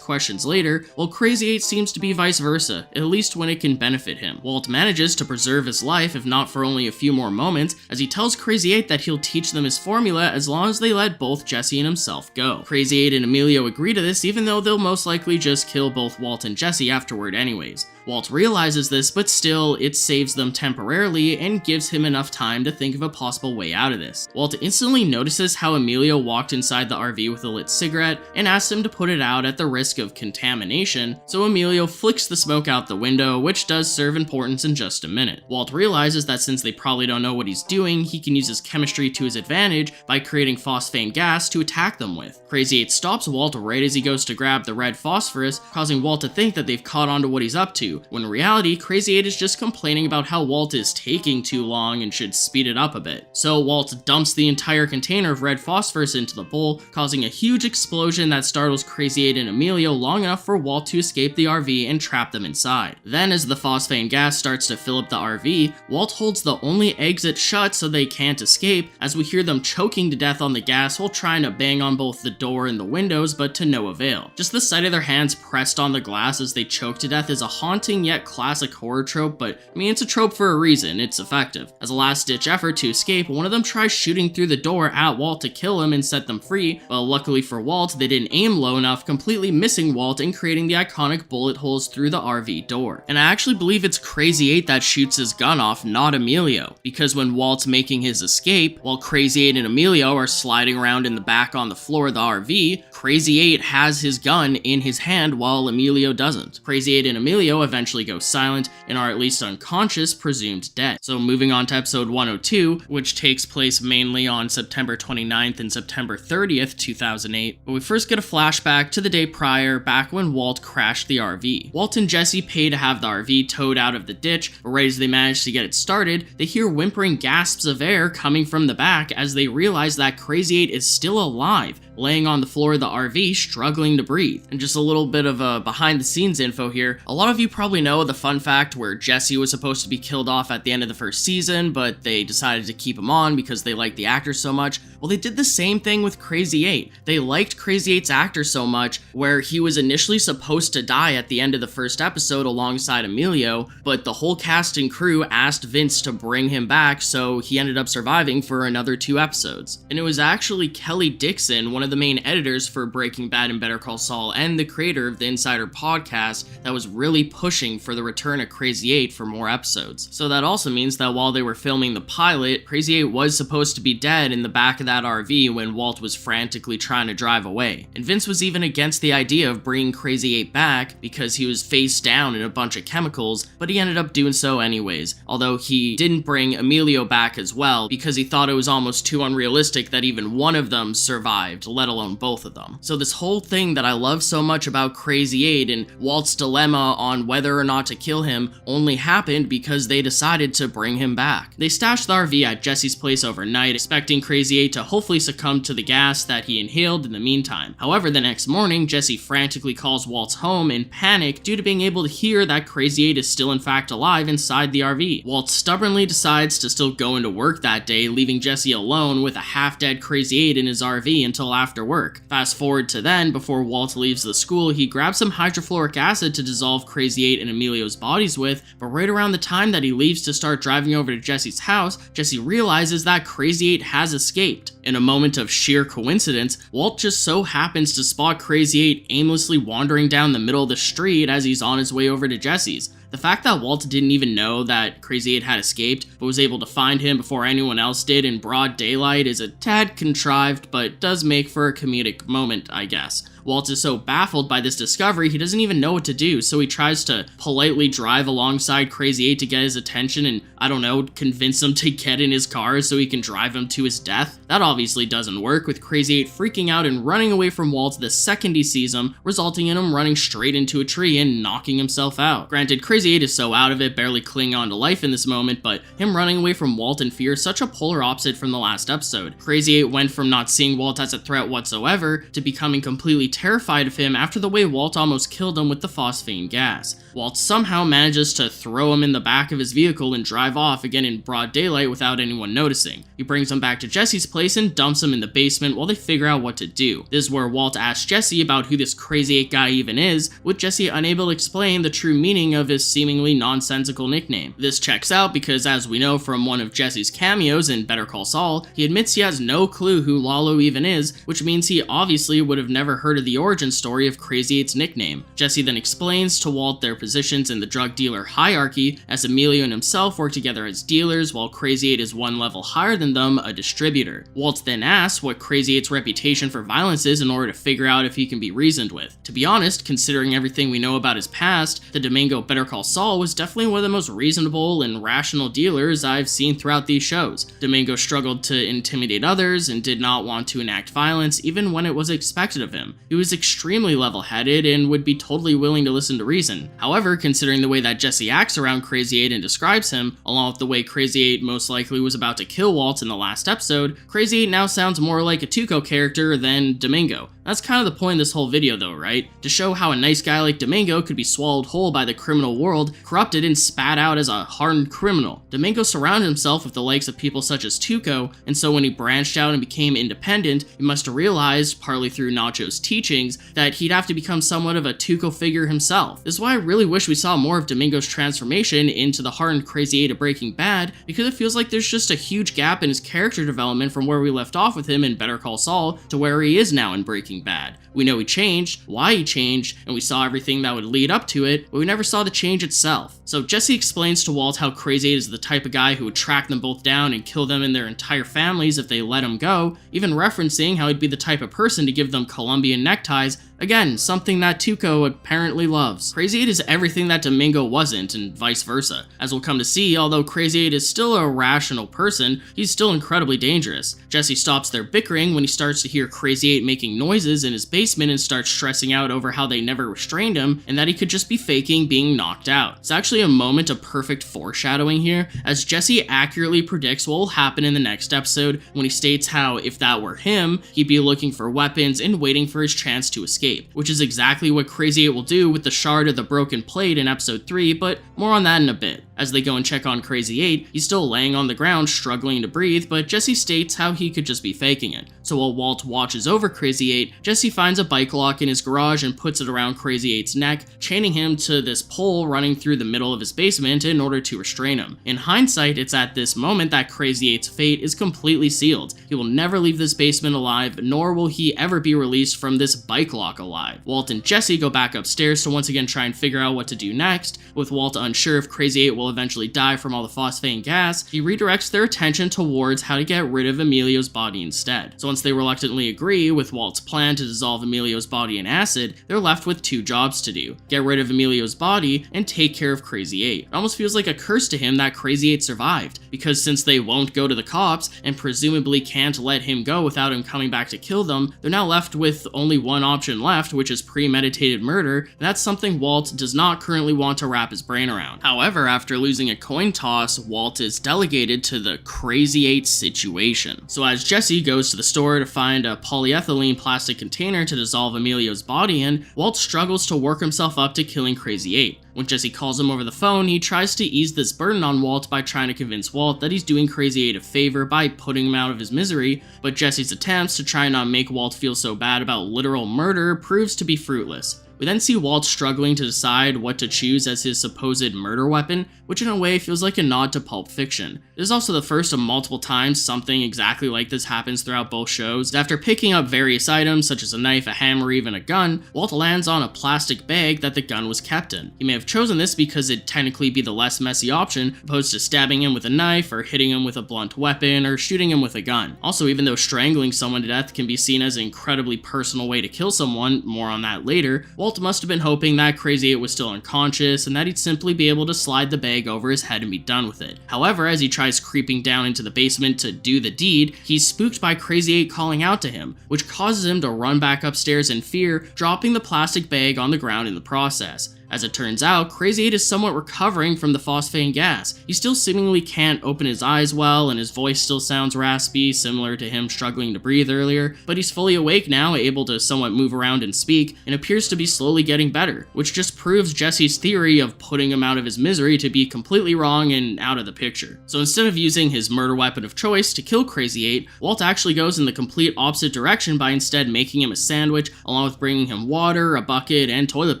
questions later, while Krazy-8 seems to be vice versa, at least when it can benefit him. Walt manages to preserve his life, if not for only a few more moments, as he tells Krazy-8 that he'll teach them his formula as long as they let both Jesse and himself go. Krazy-8 and Emilio agree to this, even though they'll most likely just kill both Walt and Jesse afterward anyways. Walt realizes this, but still, it saves them temporarily and gives him enough time to think of a possible way out of this. Walt instantly notices how Emilio walked inside the RV with a lit cigarette and asks him to put it out at the risk of contamination, so Emilio flicks the smoke out the window, which does serve importance in just a minute. Walt realizes that since they probably don't know what he's doing, he can use his chemistry to his advantage by creating phosphane gas to attack them with. Krazy-8 stops Walt right as he goes to grab the red phosphorus, causing Walt to think that they've caught on to what he's up to, when in reality, Krazy-8 is just complaining about how Walt is taking too long and should speed it up a bit. So Walt dumps the entire container of red phosphorus into the bowl, causing a huge explosion that startles Krazy-8 and Emilio long enough for Walt to escape the RV and trap them inside. Then as the phosphane gas starts to fill up the RV, Walt holds the only exit shut so they can't escape, as we hear them choking to death on the gas while trying to bang on both the door and the windows, but to no avail. Just the sight of their hands pressed on the glass as they choke to death is a haunting yet classic horror trope, but I mean, it's a trope for a reason, it's effective. As a last-ditch effort to escape, one of them tries shooting through the door at Walt to kill him and set them free, but luckily for Walt, they didn't aim low enough, completely missing Walt and creating the iconic bullet holes through the RV door. And I actually believe it's Krazy-8 that shoots his gun off, not Emilio, because when Walt's making his escape, while Krazy-8 and Emilio are sliding around in the back on the floor of the RV, Krazy-8 has his gun in his hand while Emilio doesn't. Krazy-8 and Emilio eventually go silent and are at least unconscious, presumed dead. So moving on to episode 102, which takes place mainly on September 29th and September 30th, 2008, but we first get a flashback to the day prior, back when Walt crashed the RV. Walt and Jesse pay to have the RV towed out of the ditch, but right as they manage to get it started, they hear whimpering gasps of air coming from the back as they realize that Krazy-8 is still alive, laying on the floor of the RV, struggling to breathe. And just a little bit of a behind the scenes info here. A lot of you probably know the fun fact where Jesse was supposed to be killed off at the end of the first season, but they decided to keep him on because they liked the actor so much. Well, they did the same thing with Krazy-8. They liked Krazy-8's actor so much where he was initially supposed to die at the end of the first episode alongside Emilio, but the whole cast and crew asked Vince to bring him back, so he ended up surviving for another 2 episodes. And it was actually Kelly Dixon, one of the main editors for Breaking Bad and Better Call Saul and the creator of the Insider podcast, that was really pushing for the return of Krazy-8 for more episodes. So that also means that while they were filming the pilot, Krazy-8 was supposed to be dead in the back of that RV when Walt was frantically trying to drive away. And Vince was even against the idea of bringing Krazy-8 back because he was face down in a bunch of chemicals, but he ended up doing so anyways, although he didn't bring Emilio back as well because he thought it was almost too unrealistic that even one of them survived, let alone both of them. So this whole thing that I love so much about Krazy-8 and Walt's dilemma on whether or not to kill him only happened because they decided to bring him back. They stashed the RV at Jesse's place overnight, expecting Krazy-8 to hopefully succumb to the gas that he inhaled in the meantime. However, the next morning, Jesse frantically calls Walt's home in panic due to being able to hear that Krazy-8 is still in fact alive inside the RV. Walt stubbornly decides to still go into work that day, leaving Jesse alone with a half-dead Krazy-8 in his RV until after work. Fast forward to then, before Walt leaves the school, he grabs some hydrofluoric acid to dissolve Krazy-8 and Emilio's bodies with, but right around the time that he leaves to start driving over to Jesse's house, Jesse realizes that Krazy-8 has escaped. In a moment of sheer coincidence, Walt just so happens to spot Krazy-8 aimlessly wandering down the middle of the street as he's on his way over to Jesse's. The fact that Walt didn't even know that Krazy-8 had escaped, but was able to find him before anyone else did in broad daylight is a tad contrived, but does make for a comedic moment, I guess. Walt is so baffled by this discovery, he doesn't even know what to do, so he tries to politely drive alongside Krazy-8 to get his attention and, I don't know, convince him to get in his car so he can drive him to his death. That obviously doesn't work, with Krazy-8 freaking out and running away from Walt the second he sees him, resulting in him running straight into a tree and knocking himself out. Granted, Krazy-8 is so out of it, barely clinging on to life in this moment, but him running away from Walt in fear is such a polar opposite from the last episode. Krazy-8 went from not seeing Walt as a threat whatsoever to becoming completely terrified of him after the way Walt almost killed him with the phosphane gas. Walt somehow manages to throw him in the back of his vehicle and drive off again in broad daylight without anyone noticing. He brings him back to Jesse's place and dumps him in the basement while they figure out what to do. This is where Walt asks Jesse about who this Krazy-8 guy even is, with Jesse unable to explain the true meaning of his seemingly nonsensical nickname. This checks out because, as we know from one of Jesse's cameos in Better Call Saul, he admits he has no clue who Lalo even is, which means he obviously would have never heard of the origin story of Krazy-8's nickname. Jesse then explains to Walt their positions in the drug dealer hierarchy, as Emilio and himself work together as dealers, while Krazy-8 is one level higher than them, a distributor. Walt then asks what Krazy-8's reputation for violence is in order to figure out if he can be reasoned with. To be honest, considering everything we know about his past, the Domingo Better Call Saul was definitely one of the most reasonable and rational dealers I've seen throughout these shows. Domingo struggled to intimidate others and did not want to enact violence even when it was expected of him. He was extremely level-headed and would be totally willing to listen to reason. However, considering the way that Jesse acts around Krazy-8 and describes him, along with the way Krazy-8 most likely was about to kill Walt in the last episode, Krazy-8 now sounds more like a Tuco character than Domingo. That's kind of the point of this whole video though, right? To show how a nice guy like Domingo could be swallowed whole by the criminal world, corrupted and spat out as a hardened criminal. Domingo surrounded himself with the likes of people such as Tuco, and so when he branched out and became independent, he must have realized, partly through Nacho's teachings, that he'd have to become somewhat of a Tuco figure himself. This is why I really wish we saw more of Domingo's transformation into the hardened Krazy-8 of Breaking Bad, because it feels like there's just a huge gap in his character development from where we left off with him in Better Call Saul to where he is now in Breaking Bad. We know he changed, why he changed, and we saw everything that would lead up to it, but we never saw the change itself. So Jesse explains to Walt how Krazy-8 is the type of guy who would track them both down and kill them and their entire families if they let him go, even referencing how he'd be the type of person to give them Colombian neckties. Again, something that Tuco apparently loves. Krazy-8 is everything that Domingo wasn't, and vice versa. As we'll come to see, although Krazy-8 is still a rational person, he's still incredibly dangerous. Jesse stops their bickering when he starts to hear Krazy-8 making noises in his basement and starts stressing out over how they never restrained him, and that he could just be faking being knocked out. It's actually a moment of perfect foreshadowing here, as Jesse accurately predicts what will happen in the next episode when he states how, if that were him, he'd be looking for weapons and waiting for his chance to escape. Which is exactly what Krazy-8 will do with the shard of the broken plate in episode 3, but more on that in a bit. As they go and check on Krazy-8, he's still laying on the ground struggling to breathe, but Jesse states how he could just be faking it. So while Walt watches over Krazy-8, Jesse finds a bike lock in his garage and puts it around Krazy-8's neck, chaining him to this pole running through the middle of his basement in order to restrain him. In hindsight, it's at this moment that Krazy-8's fate is completely sealed. He will never leave this basement alive, nor will he ever be released from this bike lock alive. Walt and Jesse go back upstairs to once again try and figure out what to do next. With Walt unsure if Krazy-8 will eventually die from all the phosphane gas, he redirects their attention towards how to get rid of Emilio's body instead. So once they reluctantly agree with Walt's plan to dissolve Emilio's body in acid, they're left with two jobs to do: get rid of Emilio's body and take care of Krazy-8. It almost feels like a curse to him that Krazy-8 survived, because since they won't go to the cops and presumably can't let him go without him coming back to kill them, they're now left with only one option left, which is premeditated murder, and that's something Walt does not currently want to wrap his brain around. However, after losing a coin toss, Walt is delegated to the Krazy-8 situation. So as Jesse goes to the store to find a polyethylene plastic container to dissolve Emilio's body in, Walt struggles to work himself up to killing Krazy-8. When Jesse calls him over the phone, he tries to ease this burden on Walt by trying to convince Walt that he's doing Krazy-8 a favor by putting him out of his misery, but Jesse's attempts to try and not make Walt feel so bad about literal murder proves to be fruitless. We then see Walt struggling to decide what to choose as his supposed murder weapon, which in a way feels like a nod to Pulp Fiction. This is also the first of multiple times something exactly like this happens throughout both shows. After picking up various items such as a knife, a hammer, even a gun, Walt lands on a plastic bag that the gun was kept in. He may have chosen this because it'd technically be the less messy option, opposed to stabbing him with a knife, or hitting him with a blunt weapon, or shooting him with a gun. Also, even though strangling someone to death can be seen as an incredibly personal way to kill someone, more on that later, Walt must have been hoping that Krazy-8 was still unconscious and that he'd simply be able to slide the bag over his head and be done with it. However, as he tries creeping down into the basement to do the deed, he's spooked by Krazy-8 calling out to him, which causes him to run back upstairs in fear, dropping the plastic bag on the ground in the process. As it turns out, Krazy-8 is somewhat recovering from the phosphane gas. He still seemingly can't open his eyes well, and his voice still sounds raspy, similar to him struggling to breathe earlier, but he's fully awake now, able to somewhat move around and speak, and appears to be slowly getting better, which just proves Jesse's theory of putting him out of his misery to be completely wrong and out of the picture. So instead of using his murder weapon of choice to kill Krazy-8, Walt actually goes in the complete opposite direction by instead making him a sandwich, along with bringing him water, a bucket, and toilet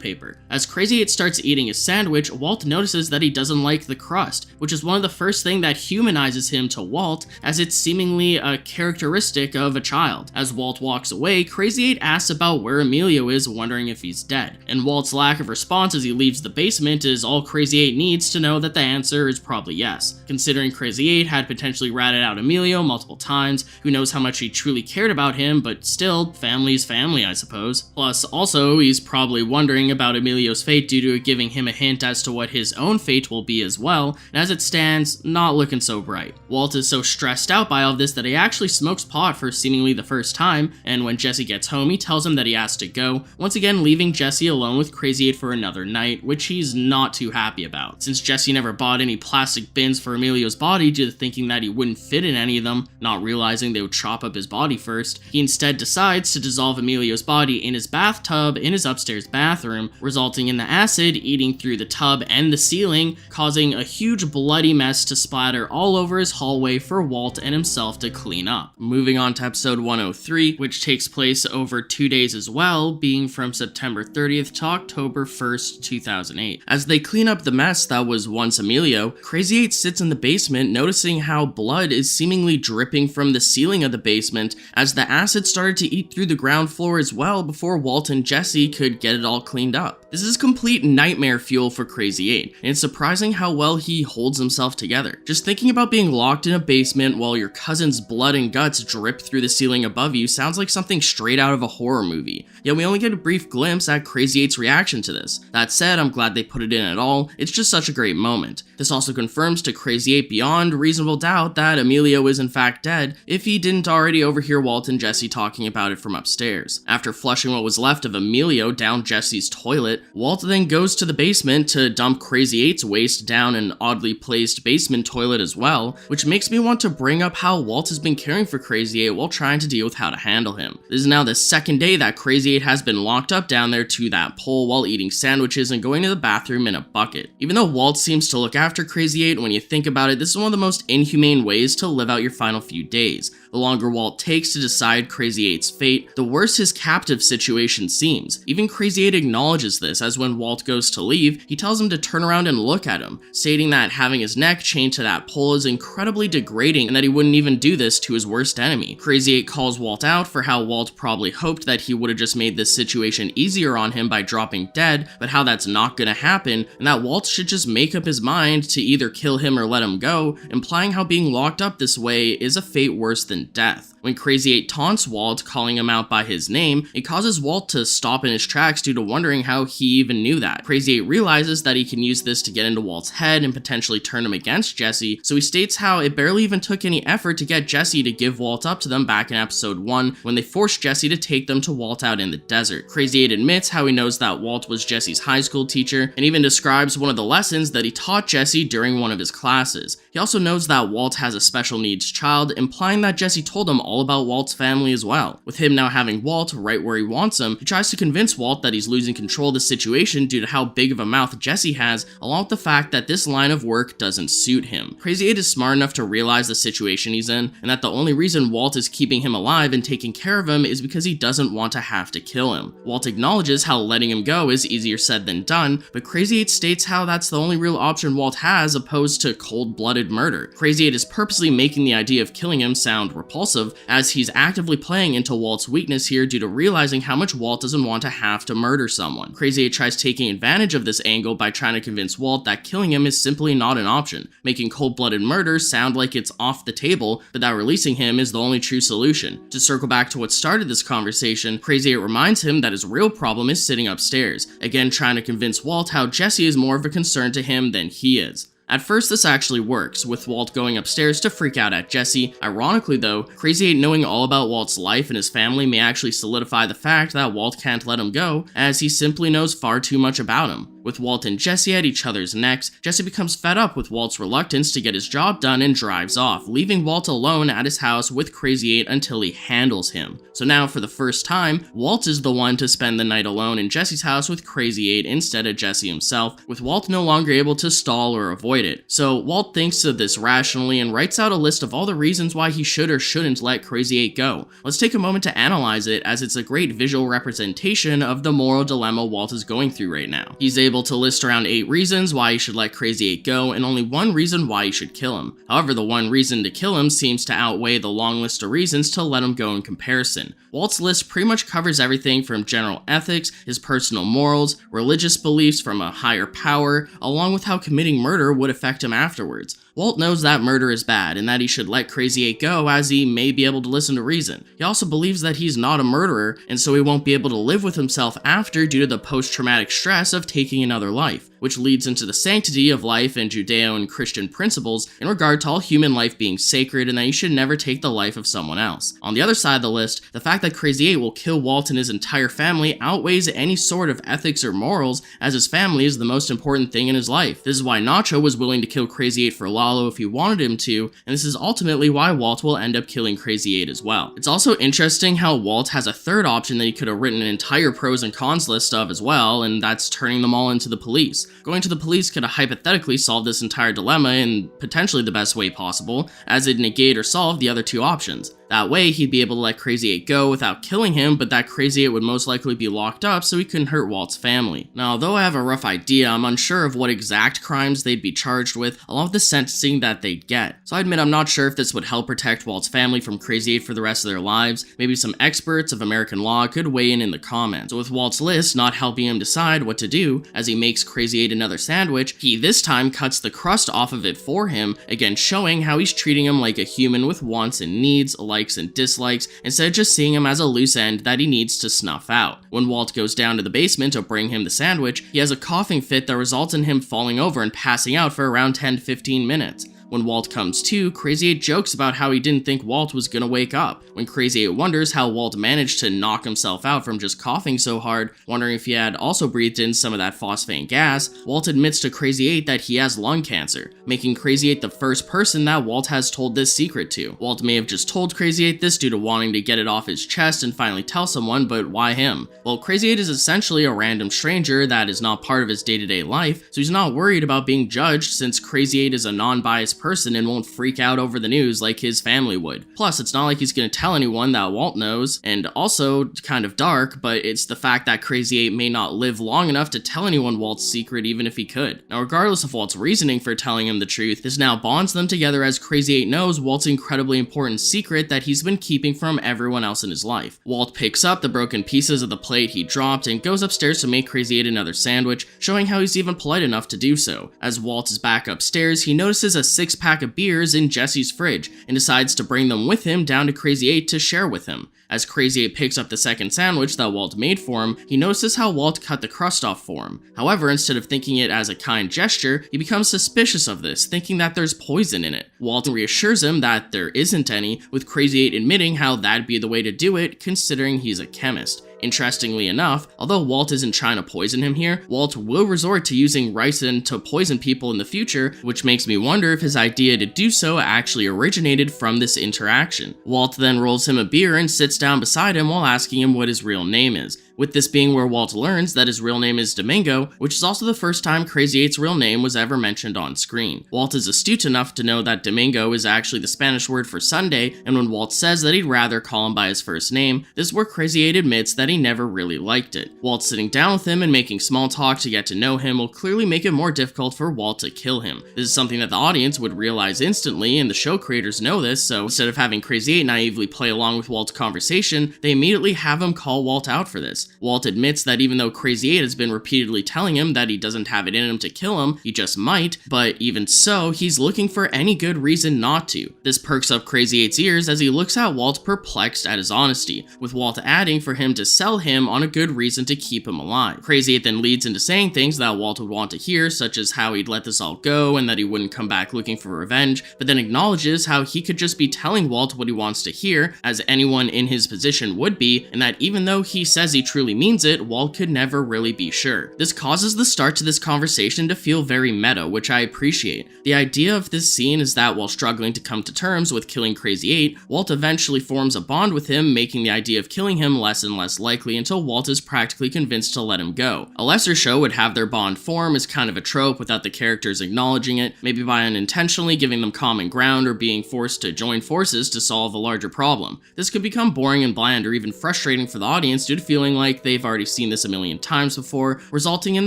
paper. As Krazy-8 Krazy-8 starts eating his sandwich, Walt notices that he doesn't like the crust, which is one of the first things that humanizes him to Walt, as it's seemingly a characteristic of a child. As Walt walks away, Krazy-8 asks about where Emilio is, wondering if he's dead, and Walt's lack of response as he leaves the basement is all Krazy-8 needs to know that the answer is probably yes. Considering Krazy-8 had potentially ratted out Emilio multiple times, who knows how much he truly cared about him, but still, family's family, I suppose. Plus, also, he's probably wondering about Emilio's fate due to it giving him a hint as to what his own fate will be as well, and as it stands, not looking so bright. Walt is so stressed out by all of this that he actually smokes pot for seemingly the first time, and when Jesse gets home, he tells him that he has to go, once again leaving Jesse alone with Krazy-8 for another night, which he's not too happy about. Since Jesse never bought any plastic bins for Emilio's body due to thinking that he wouldn't fit in any of them, not realizing they would chop up his body first, he instead decides to dissolve Emilio's body in his bathtub in his upstairs bathroom, resulting in the acid eating through the tub and the ceiling, causing a huge bloody mess to splatter all over his hallway for Walt and himself to clean up. Moving on to episode 103, which takes place over 2 days as well, being from September 30th to October 1st, 2008. As they clean up the mess that was once Emilio, Krazy-8 sits in the basement noticing how blood is seemingly dripping from the ceiling of the basement as the acid started to eat through the ground floor as well before Walt and Jesse could get it all cleaned up. This is complete nightmare fuel for Krazy-8, and it's surprising how well he holds himself together. Just thinking about being locked in a basement while your cousin's blood and guts drip through the ceiling above you sounds like something straight out of a horror movie, yet we only get a brief glimpse at Krazy-8's reaction to this. That said, I'm glad they put it in at all, it's just such a great moment. This also confirms to Krazy-8 beyond reasonable doubt that Emilio is in fact dead, if he didn't already overhear Walt and Jesse talking about it from upstairs. After flushing what was left of Emilio down Jesse's toilet, Walt then goes to the basement to dump Krazy-8's waste down an oddly placed basement toilet as well, which makes me want to bring up how Walt has been caring for Krazy-8 while trying to deal with how to handle him. This is now the second day that Krazy-8 has been locked up down there to that pole while eating sandwiches and going to the bathroom in a bucket. Even though Walt seems to look after Krazy-8, when you think about it, this is one of the most inhumane ways to live out your final few days. The longer Walt takes to decide Krazy-8's fate, the worse his captive situation seems. Even Krazy-8 acknowledges this, as when Walt goes to leave, he tells him to turn around and look at him, stating that having his neck chained to that pole is incredibly degrading and that he wouldn't even do this to his worst enemy. Krazy-8 calls Walt out for how Walt probably hoped that he would have just made this situation easier on him by dropping dead, but how that's not gonna happen, and that Walt should just make up his mind to either kill him or let him go, implying how being locked up this way is a fate worse than death. When Krazy-8 taunts Walt, calling him out by his name, it causes Walt to stop in his tracks due to wondering how he even knew that. Krazy-8 realizes that he can use this to get into Walt's head and potentially turn him against Jesse, so he states how it barely even took any effort to get Jesse to give Walt up to them back in episode 1 when they forced Jesse to take them to Walt out in the desert. Krazy-8 admits how he knows that Walt was Jesse's high school teacher, and even describes one of the lessons that he taught Jesse during one of his classes. He also knows that Walt has a special needs child, implying that Jesse told him all about Walt's family as well. With him now having Walt right where he wants him, he tries to convince Walt that he's losing control of the situation due to how big of a mouth Jesse has, along with the fact that this line of work doesn't suit him. Krazy-8 is smart enough to realize the situation he's in, and that the only reason Walt is keeping him alive and taking care of him is because he doesn't want to have to kill him. Walt acknowledges how letting him go is easier said than done, but Krazy-8 states how that's the only real option Walt has opposed to cold-blooded murder. Krazy-8 is purposely making the idea of killing him sound repulsive, as he's actively playing into Walt's weakness here due to realizing how much Walt doesn't want to have to murder someone. Krazy-8 tries taking advantage of this angle by trying to convince Walt that killing him is simply not an option, making cold-blooded murder sound like it's off the table, but that releasing him is the only true solution. To circle back to what started this conversation, Krazy-8 reminds him that his real problem is sitting upstairs, again trying to convince Walt how Jesse is more of a concern to him than he is. At first, this actually works, with Walt going upstairs to freak out at Jesse. Ironically though, Krazy-8 knowing all about Walt's life and his family may actually solidify the fact that Walt can't let him go, as he simply knows far too much about him. With Walt and Jesse at each other's necks, Jesse becomes fed up with Walt's reluctance to get his job done and drives off, leaving Walt alone at his house with Krazy-8 until he handles him. So now, for the first time, Walt is the one to spend the night alone in Jesse's house with Krazy-8 instead of Jesse himself, with Walt no longer able to stall or avoid avoid it. So Walt thinks of this rationally and writes out a list of all the reasons why he should or shouldn't let Krazy-8 go. Let's take a moment to analyze it, as it's a great visual representation of the moral dilemma Walt is going through right now. He's able to list around 8 reasons why he should let Krazy-8 go, and only 1 reason why he should kill him. However, the 1 reason to kill him seems to outweigh the long list of reasons to let him go in comparison. Walt's list pretty much covers everything from general ethics, his personal morals, religious beliefs from a higher power, along with how committing murder would affect him afterwards. Walt knows that murder is bad and that he should let Krazy-8 go, as he may be able to listen to reason. He also believes that he's not a murderer, and so he won't be able to live with himself after due to the post-traumatic stress of taking another life, which leads into the sanctity of life and Judeo and Christian principles in regard to all human life being sacred and that you should never take the life of someone else. On the other side of the list, the fact that Krazy-8 will kill Walt and his entire family outweighs any sort of ethics or morals, as his family is the most important thing in his life. This is why Nacho was willing to kill Krazy-8 for Lalo if he wanted him to, and this is ultimately why Walt will end up killing Krazy-8 as well. It's also interesting how Walt has a third option that he could have written an entire pros and cons list of as well, and that's turning them all into the police. Going to the police could have hypothetically solved this entire dilemma in potentially the best way possible, as it negate or solve the other 2 options. That way, he'd be able to let Krazy-8 go without killing him, but that Krazy-8 would most likely be locked up so he couldn't hurt Walt's family. Now, although I have a rough idea, I'm unsure of what exact crimes they'd be charged with, along with the sentencing that they'd get. So I admit I'm not sure if this would help protect Walt's family from Krazy-8 for the rest of their lives. Maybe some experts of American law could weigh in the comments. So with Walt's list not helping him decide what to do, as he makes Krazy-8 another sandwich, he this time cuts the crust off of it for him, again showing how he's treating him like a human with wants and needs, likes and dislikes, instead of just seeing him as a loose end that he needs to snuff out. When Walt goes down to the basement to bring him the sandwich, he has a coughing fit that results in him falling over and passing out for around 10 to 15 minutes. When Walt comes to, Krazy-8 jokes about how he didn't think Walt was gonna wake up. When Krazy-8 wonders how Walt managed to knock himself out from just coughing so hard, wondering if he had also breathed in some of that phosphane gas, Walt admits to Krazy-8 that he has lung cancer, making Krazy-8 the first person that Walt has told this secret to. Walt may have just told Krazy-8 this due to wanting to get it off his chest and finally tell someone, but why him? Well, Krazy-8 is essentially a random stranger that is not part of his day-to-day life, so he's not worried about being judged since Krazy-8 is a non-biased person and won't freak out over the news like his family would. Plus, it's not like he's gonna tell anyone that Walt knows, and also, kind of dark, but it's the fact that Krazy-8 may not live long enough to tell anyone Walt's secret even if he could. Now, regardless of Walt's reasoning for telling him the truth, this now bonds them together as Krazy-8 knows Walt's incredibly important secret that he's been keeping from everyone else in his life. Walt picks up the broken pieces of the plate he dropped and goes upstairs to make Krazy-8 another sandwich, showing how he's even polite enough to do so. As Walt is back upstairs, he notices a 6-pack of beers in Jesse's fridge and decides to bring them with him down to Krazy-8 to share with him. As Krazy-8 picks up the second sandwich that Walt made for him, he notices how Walt cut the crust off for him. However, instead of thinking it as a kind gesture, he becomes suspicious of this, thinking that there's poison in it. Walt reassures him that there isn't any, with Krazy-8 admitting how that'd be the way to do it, considering he's a chemist. Interestingly enough, although Walt isn't trying to poison him here, Walt will resort to using ricin to poison people in the future, which makes me wonder if his idea to do so actually originated from this interaction. Walt then rolls him a beer and sits down beside him while asking him what his real name is, with this being where Walt learns that his real name is Domingo, which is also the first time Krazy-8's real name was ever mentioned on screen. Walt is astute enough to know that Domingo is actually the Spanish word for Sunday, and when Walt says that he'd rather call him by his first name, this is where Krazy-8 admits that he never really liked it. Walt sitting down with him and making small talk to get to know him will clearly make it more difficult for Walt to kill him. This is something that the audience would realize instantly, and the show creators know this, so instead of having Krazy-8 naively play along with Walt's conversation, they immediately have him call Walt out for this. Walt admits that even though Krazy-8 has been repeatedly telling him that he doesn't have it in him to kill him, he just might, but even so, he's looking for any good reason not to. This perks up Krazy-8's ears as he looks at Walt perplexed at his honesty, with Walt adding for him to sell him on a good reason to keep him alive. Krazy-8 then leads into saying things that Walt would want to hear, such as how he'd let this all go and that he wouldn't come back looking for revenge, but then acknowledges how he could just be telling Walt what he wants to hear, as anyone in his position would be, and that even though he says he truly means it, Walt could never really be sure. This causes the start to this conversation to feel very meta, which I appreciate. The idea of this scene is that while struggling to come to terms with killing Krazy-8, Walt eventually forms a bond with him, making the idea of killing him less and less likely until Walt is practically convinced to let him go. A lesser show would have their bond form as kind of a trope without the characters acknowledging it, maybe by unintentionally giving them common ground or being forced to join forces to solve a larger problem. This could become boring and bland or even frustrating for the audience due to feeling like they've already seen this a million times before, resulting in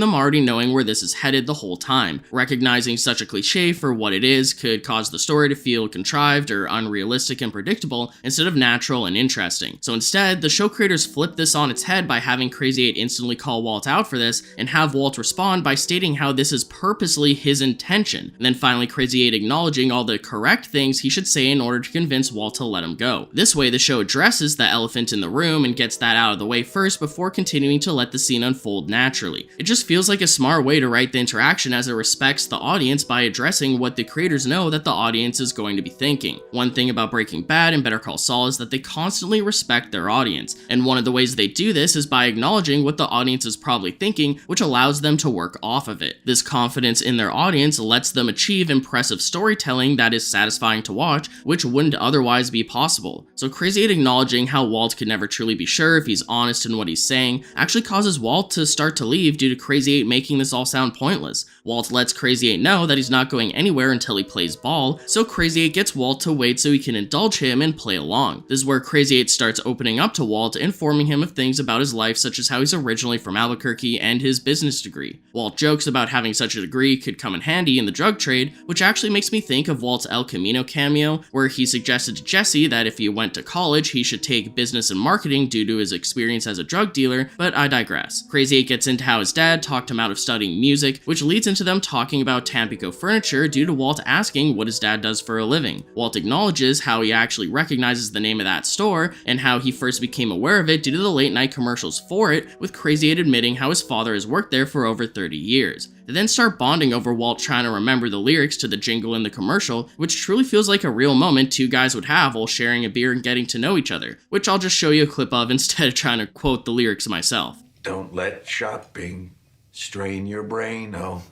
them already knowing where this is headed the whole time. Recognizing such a cliche for what it is could cause the story to feel contrived or unrealistic and predictable instead of natural and interesting. So instead, the show creators flip this on its head by having Krazy-8 instantly call Walt out for this and have Walt respond by stating how this is purposely his intention, and then finally Krazy-8 acknowledging all the correct things he should say in order to convince Walt to let him go. This way, the show addresses the elephant in the room and gets that out of the way first before continuing to let the scene unfold naturally. It just feels like a smart way to write the interaction as it respects the audience by addressing what the creators know that the audience is going to be thinking. One thing about Breaking Bad and Better Call Saul is that they constantly respect their audience, and one of the ways they do this is by acknowledging what the audience is probably thinking, which allows them to work off of it. This confidence in their audience lets them achieve impressive storytelling that is satisfying to watch, which wouldn't otherwise be possible. So Krazy-8 acknowledging how Walt could never truly be sure if he's honest in what he's saying actually causes Walt to start to leave due to Krazy-8 making this all sound pointless. Walt lets Krazy-8 know that he's not going anywhere until he plays ball, so Krazy-8 gets Walt to wait so he can indulge him and play along. This is where Krazy-8 starts opening up to Walt, informing him of things about his life such as how he's originally from Albuquerque and his business degree. Walt jokes about having such a degree could come in handy in the drug trade, which actually makes me think of Walt's El Camino cameo, where he suggested to Jesse that if he went to college he should take business and marketing due to his experience as a drug dealer, but I digress. Krazy-8 gets into how his dad talked him out of studying music, which leads into them talking about Tampico furniture due to Walt asking what his dad does for a living. Walt acknowledges how he actually recognizes the name of that store and how he first became aware of it due to the late night commercials for it, with Krazy-8 admitting how his father has worked there for over 30 years. They then start bonding over Walt trying to remember the lyrics to the jingle in the commercial, which truly feels like a real moment two guys would have while sharing a beer and getting to know each other, which I'll just show you a clip of instead of trying to quote the lyrics myself. Don't let shopping strain your brain, oh.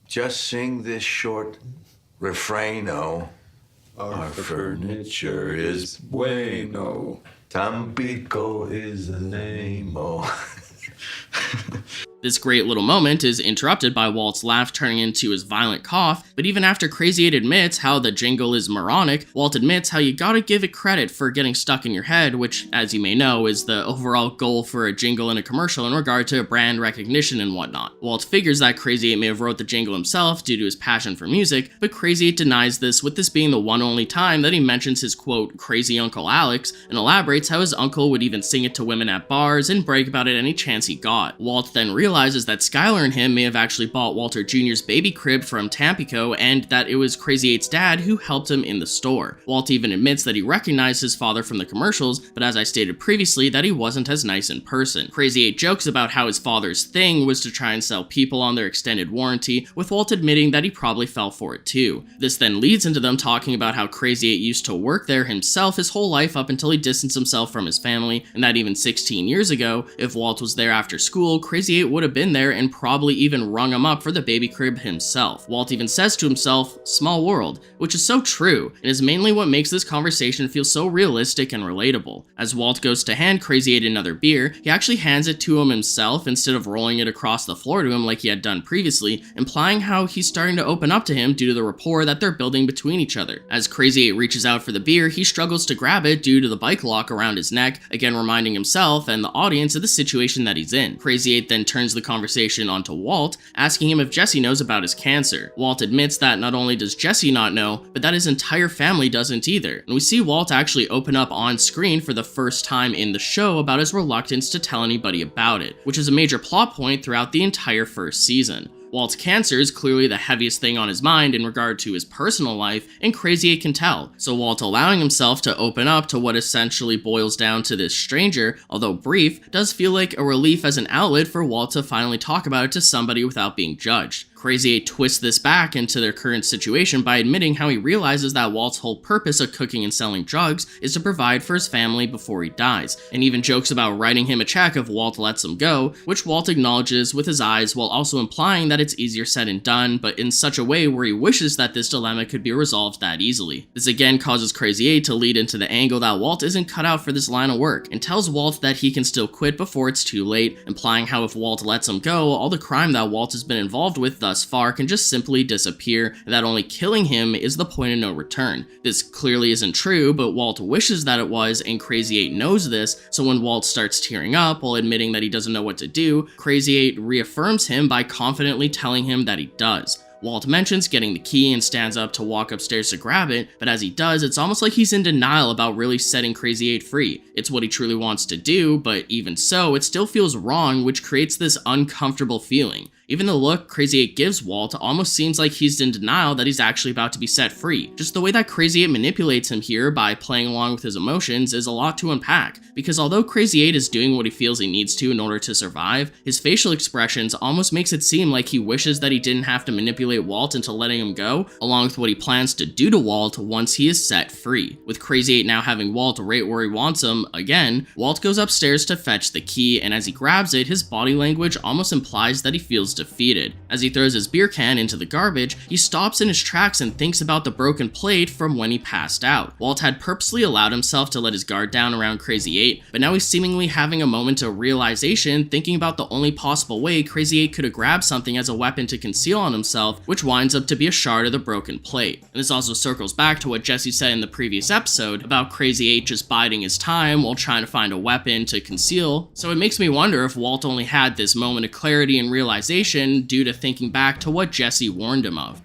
Just sing this short refrain, oh. Our furniture is bueno. Tampico is the name, oh. This great little moment is interrupted by Walt's laugh turning into his violent cough, but even after Krazy-8 admits how the jingle is moronic, Walt admits how you gotta give it credit for getting stuck in your head, which, as you may know, is the overall goal for a jingle in a commercial in regard to brand recognition and whatnot. Walt figures that Krazy-8 may have wrote the jingle himself due to his passion for music, but Krazy-8 denies this, with this being the one only time that he mentions his quote, crazy Uncle Alex, and elaborates how his uncle would even sing it to women at bars and brag about it any chance he got. Walt then realizes that Skylar and him may have actually bought Walter Jr.'s baby crib from Tampico and that it was Krazy-8's dad who helped him in the store. Walt even admits that he recognized his father from the commercials, but as I stated previously, that he wasn't as nice in person. Krazy-8 jokes about how his father's thing was to try and sell people on their extended warranty, with Walt admitting that he probably fell for it too. This then leads into them talking about how Krazy-8 used to work there himself his whole life up until he distanced himself from his family, and that even 16 years ago, if Walt was there after school, Krazy-8 would have been there and probably even rung him up for the baby crib himself. Walt even says to himself, small world, which is so true, and is mainly what makes this conversation feel so realistic and relatable. As Walt goes to hand Krazy-8 another beer, he actually hands it to him himself instead of rolling it across the floor to him like he had done previously, implying how he's starting to open up to him due to the rapport that they're building between each other. As Krazy-8 reaches out for the beer, he struggles to grab it due to the bike lock around his neck, again reminding himself and the audience of the situation that he's in. Krazy-8 then turns the conversation onto Walt, asking him if Jesse knows about his cancer. Walt admits that not only does Jesse not know, but that his entire family doesn't either. And we see Walt actually open up on screen for the first time in the show about his reluctance to tell anybody about it, which is a major plot point throughout the entire first season. Walt's cancer is clearly the heaviest thing on his mind in regard to his personal life, and Krazy-8 can tell, so Walt allowing himself to open up to what essentially boils down to this stranger, although brief, does feel like a relief as an outlet for Walt to finally talk about it to somebody without being judged. Krazy-8 twists this back into their current situation by admitting how he realizes that Walt's whole purpose of cooking and selling drugs is to provide for his family before he dies, and even jokes about writing him a check if Walt lets him go, which Walt acknowledges with his eyes while also implying that it's easier said than done, but in such a way where he wishes that this dilemma could be resolved that easily. This again causes Krazy-8 to lead into the angle that Walt isn't cut out for this line of work, and tells Walt that he can still quit before it's too late, implying how if Walt lets him go, all the crime that Walt has been involved with thus far can just simply disappear, and that only killing him is the point of no return. This clearly isn't true, but Walt wishes that it was, and Krazy-8 knows this, so when Walt starts tearing up while admitting that he doesn't know what to do, Krazy-8 reaffirms him by confidently telling him that he does. Walt mentions getting the key and stands up to walk upstairs to grab it, but as he does, it's almost like he's in denial about really setting Krazy-8 free. It's what he truly wants to do, but even so, it still feels wrong, which creates this uncomfortable feeling. Even the look Krazy-8 gives Walt almost seems like he's in denial that he's actually about to be set free. Just the way that Krazy-8 manipulates him here by playing along with his emotions is a lot to unpack, because although Krazy-8 is doing what he feels he needs to in order to survive, his facial expressions almost makes it seem like he wishes that he didn't have to manipulate Walt into letting him go, along with what he plans to do to Walt once he is set free. With Krazy-8 now having Walt right where he wants him, again, Walt goes upstairs to fetch the key, and as he grabs it, his body language almost implies that he feels defeated. As he throws his beer can into the garbage, he stops in his tracks and thinks about the broken plate from when he passed out. Walt had purposely allowed himself to let his guard down around Krazy-8, but now he's seemingly having a moment of realization, thinking about the only possible way Krazy-8 could have grabbed something as a weapon to conceal on himself, which winds up to be a shard of the broken plate. And this also circles back to what Jesse said in the previous episode about Krazy-8 just biding his time while trying to find a weapon to conceal, so it makes me wonder if Walt only had this moment of clarity and realization due to thinking back to what Jesse warned him of.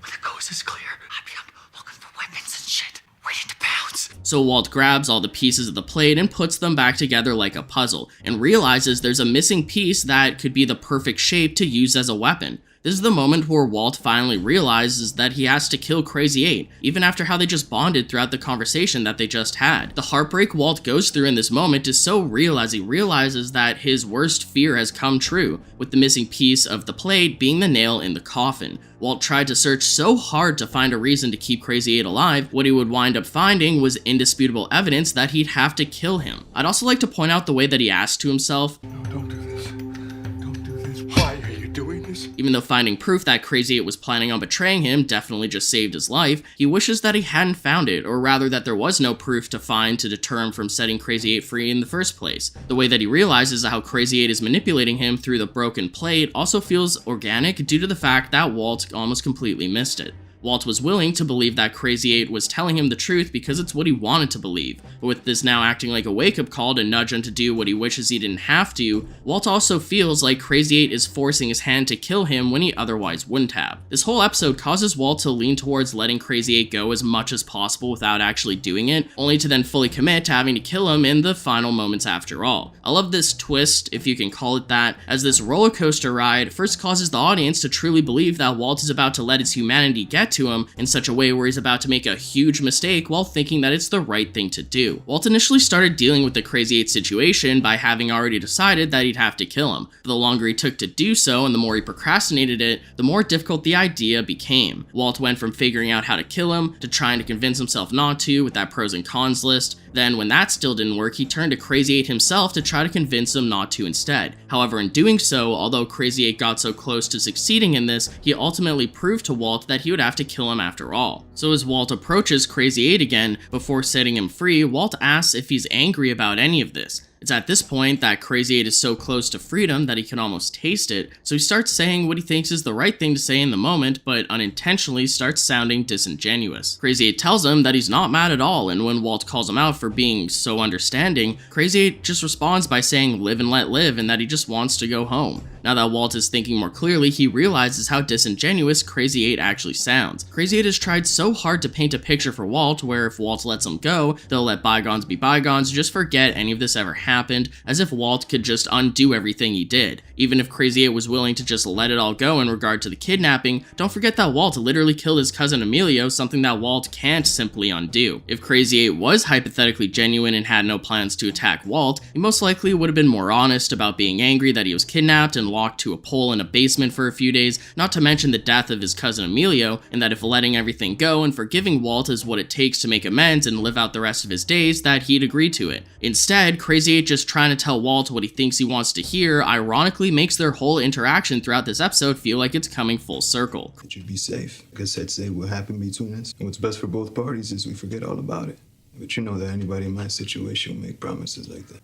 When the coast is clear, I'll be up looking for weapons and shit, waiting to pounce. So Walt grabs all the pieces of the plate and puts them back together like a puzzle, and realizes there's a missing piece that could be the perfect shape to use as a weapon. This is the moment where Walt finally realizes that he has to kill Krazy-8, even after how they just bonded throughout the conversation that they just had. The heartbreak Walt goes through in this moment is so real as he realizes that his worst fear has come true, with the missing piece of the plate being the nail in the coffin. Walt tried to search so hard to find a reason to keep Krazy-8 alive, what he would wind up finding was indisputable evidence that he'd have to kill him. I'd also like to point out the way that he asked to himself, No, don't do this. Don't do this. Why are you doing this? even though finding proof that Krazy-8 was planning on betraying him definitely just saved his life, he wishes that he hadn't found it, or rather that there was no proof to find to deter him from setting Krazy-8 free in the first place. The way that he realizes how Krazy-8 is manipulating him through the broken plate also feels organic due to the fact that Walt almost completely missed it. Walt was willing to believe that Krazy-8 was telling him the truth because it's what he wanted to believe, but with this now acting like a wake-up call to nudge him to do what he wishes he didn't have to, Walt also feels like Krazy-8 is forcing his hand to kill him when he otherwise wouldn't have. This whole episode causes Walt to lean towards letting Krazy-8 go as much as possible without actually doing it, only to then fully commit to having to kill him in the final moments after all. I love this twist, if you can call it that, as this roller coaster ride first causes the audience to truly believe that Walt is about to let his humanity get to him in such a way where he's about to make a huge mistake while thinking that it's the right thing to do. Walt initially started dealing with the Krazy-8 situation by having already decided that he'd have to kill him, but the longer he took to do so and the more he procrastinated it, the more difficult the idea became. Walt went from figuring out how to kill him to trying to convince himself not to with that pros and cons list. Then, when that still didn't work, he turned to Krazy-8 himself to try to convince him not to instead. However, in doing so, although Krazy-8 got so close to succeeding in this, he ultimately proved to Walt that he would have to kill him after all. So as Walt approaches Krazy-8 again, before setting him free, Walt asks if he's angry about any of this. It's at this point that Krazy-8 is so close to freedom that he can almost taste it, so he starts saying what he thinks is the right thing to say in the moment, but unintentionally starts sounding disingenuous. Krazy-8 tells him that he's not mad at all, and when Walt calls him out for being so understanding, Krazy-8 just responds by saying live and let live and that he just wants to go home. Now that Walt is thinking more clearly, he realizes how disingenuous Krazy-8 actually sounds. Krazy-8 has tried so hard to paint a picture for Walt where if Walt lets him go, they'll let bygones be bygones, just forget any of this ever happened, as if Walt could just undo everything he did. Even if Krazy-8 was willing to just let it all go in regard to the kidnapping, don't forget that Walt literally killed his cousin Emilio, something that Walt can't simply undo. If Krazy-8 was hypothetically genuine and had no plans to attack Walt, he most likely would have been more honest about being angry that he was kidnapped and locked to a pole in a basement for a few days, not to mention the death of his cousin Emilio, and that if letting everything go and forgiving Walt is what it takes to make amends and live out the rest of his days, that he'd agree to it. Instead, Krazy-8 just trying to tell Walt what he thinks he wants to hear ironically makes their whole interaction throughout this episode feel like it's coming full circle. Could you be safe? Like I said, say what happened between us. And what's best for both parties is we forget all about it. But you know that anybody in my situation will make promises like that.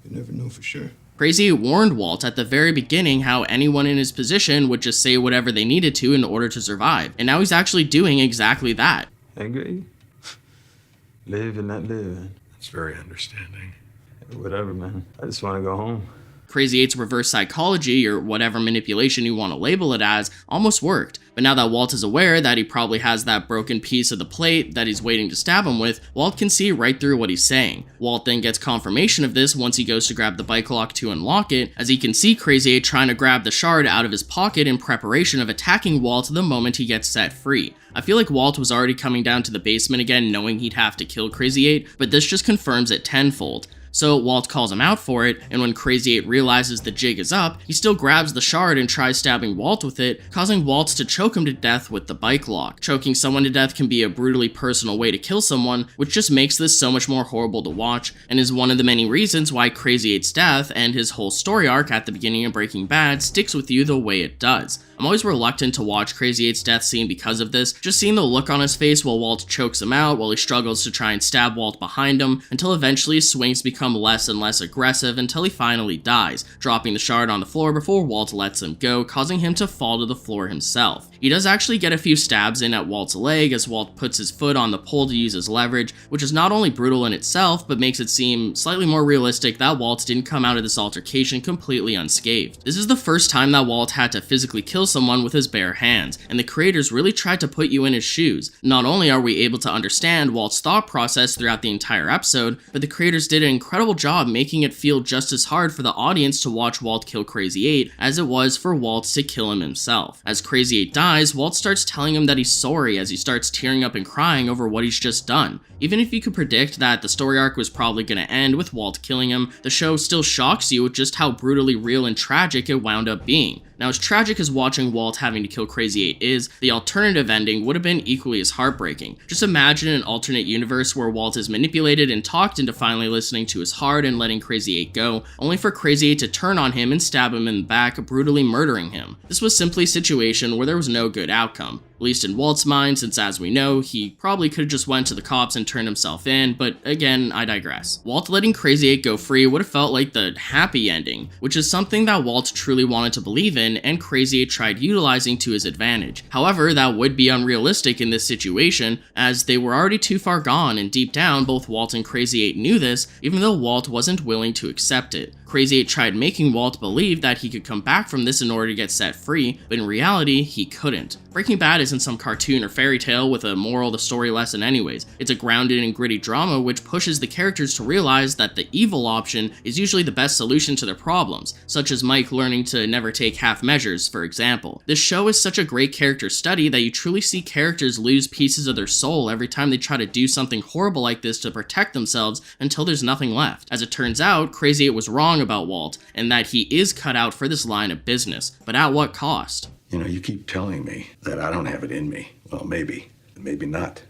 You never know for sure. Krazy-8 warned Walt at the very beginning how anyone in his position would just say whatever they needed to in order to survive, and now he's actually doing exactly that. Angry? Live and not live, man. It's very understanding. Whatever, man. I just want to go home. Krazy-8's reverse psychology, or whatever manipulation you want to label it as, almost worked. But now that Walt is aware that he probably has that broken piece of the plate that he's waiting to stab him with, Walt can see right through what he's saying. Walt then gets confirmation of this once he goes to grab the bike lock to unlock it, as he can see Krazy-8 trying to grab the shard out of his pocket in preparation of attacking Walt the moment he gets set free. I feel like Walt was already coming down to the basement again knowing he'd have to kill Krazy-8, but this just confirms it tenfold. So Walt calls him out for it, and when Krazy-8 realizes the jig is up, he still grabs the shard and tries stabbing Walt with it, causing Walt to choke him to death with the bike lock. Choking someone to death can be a brutally personal way to kill someone, which just makes this so much more horrible to watch, and is one of the many reasons why Krazy-8's death and his whole story arc at the beginning of Breaking Bad sticks with you the way it does. I'm always reluctant to watch Krazy-8's death scene because of this, just seeing the look on his face while Walt chokes him out while he struggles to try and stab Walt behind him, until eventually his swings become less and less aggressive until he finally dies, dropping the shard on the floor before Walt lets him go, causing him to fall to the floor himself. He does actually get a few stabs in at Walt's leg as Walt puts his foot on the pole to use as leverage, which is not only brutal in itself, but makes it seem slightly more realistic that Walt didn't come out of this altercation completely unscathed. This is the first time that Walt had to physically kill someone with his bare hands, and the creators really tried to put you in his shoes. Not only are we able to understand Walt's thought process throughout the entire episode, but the creators did an incredible job making it feel just as hard for the audience to watch Walt kill Krazy-8 as it was for Walt to kill him himself. As Krazy-8 dies, Walt starts telling him that he's sorry as he starts tearing up and crying over what he's just done. Even if you could predict that the story arc was probably going to end with Walt killing him, the show still shocks you with just how brutally real and tragic it wound up being. Now, as tragic as watching Walt having to kill Krazy-8 is, the alternative ending would have been equally as heartbreaking. Just imagine an alternate universe where Walt is manipulated and talked into finally listening to his heart and letting Krazy-8 go, only for Krazy-8 to turn on him and stab him in the back, brutally murdering him. This was simply a situation where there was no good outcome. At least in Walt's mind, since as we know, he probably could have just went to the cops and turned himself in, but again, I digress. Walt letting Krazy-8 go free would have felt like the happy ending, which is something that Walt truly wanted to believe in and Krazy-8 tried utilizing to his advantage. However, that would be unrealistic in this situation, as they were already too far gone, and deep down, both Walt and Krazy-8 knew this, even though Walt wasn't willing to accept it. Krazy-8 tried making Walt believe that he could come back from this in order to get set free, but in reality, he couldn't. Breaking Bad isn't some cartoon or fairy tale with a moral to story lesson anyways. It's a grounded and gritty drama which pushes the characters to realize that the evil option is usually the best solution to their problems, such as Mike learning to never take half measures, for example. This show is such a great character study that you truly see characters lose pieces of their soul every time they try to do something horrible like this to protect themselves until there's nothing left. As it turns out, Krazy-8 was wrong about Walt, and that he is cut out for this line of business, but at what cost? You know, you keep telling me that I don't have it in me. Well, maybe not.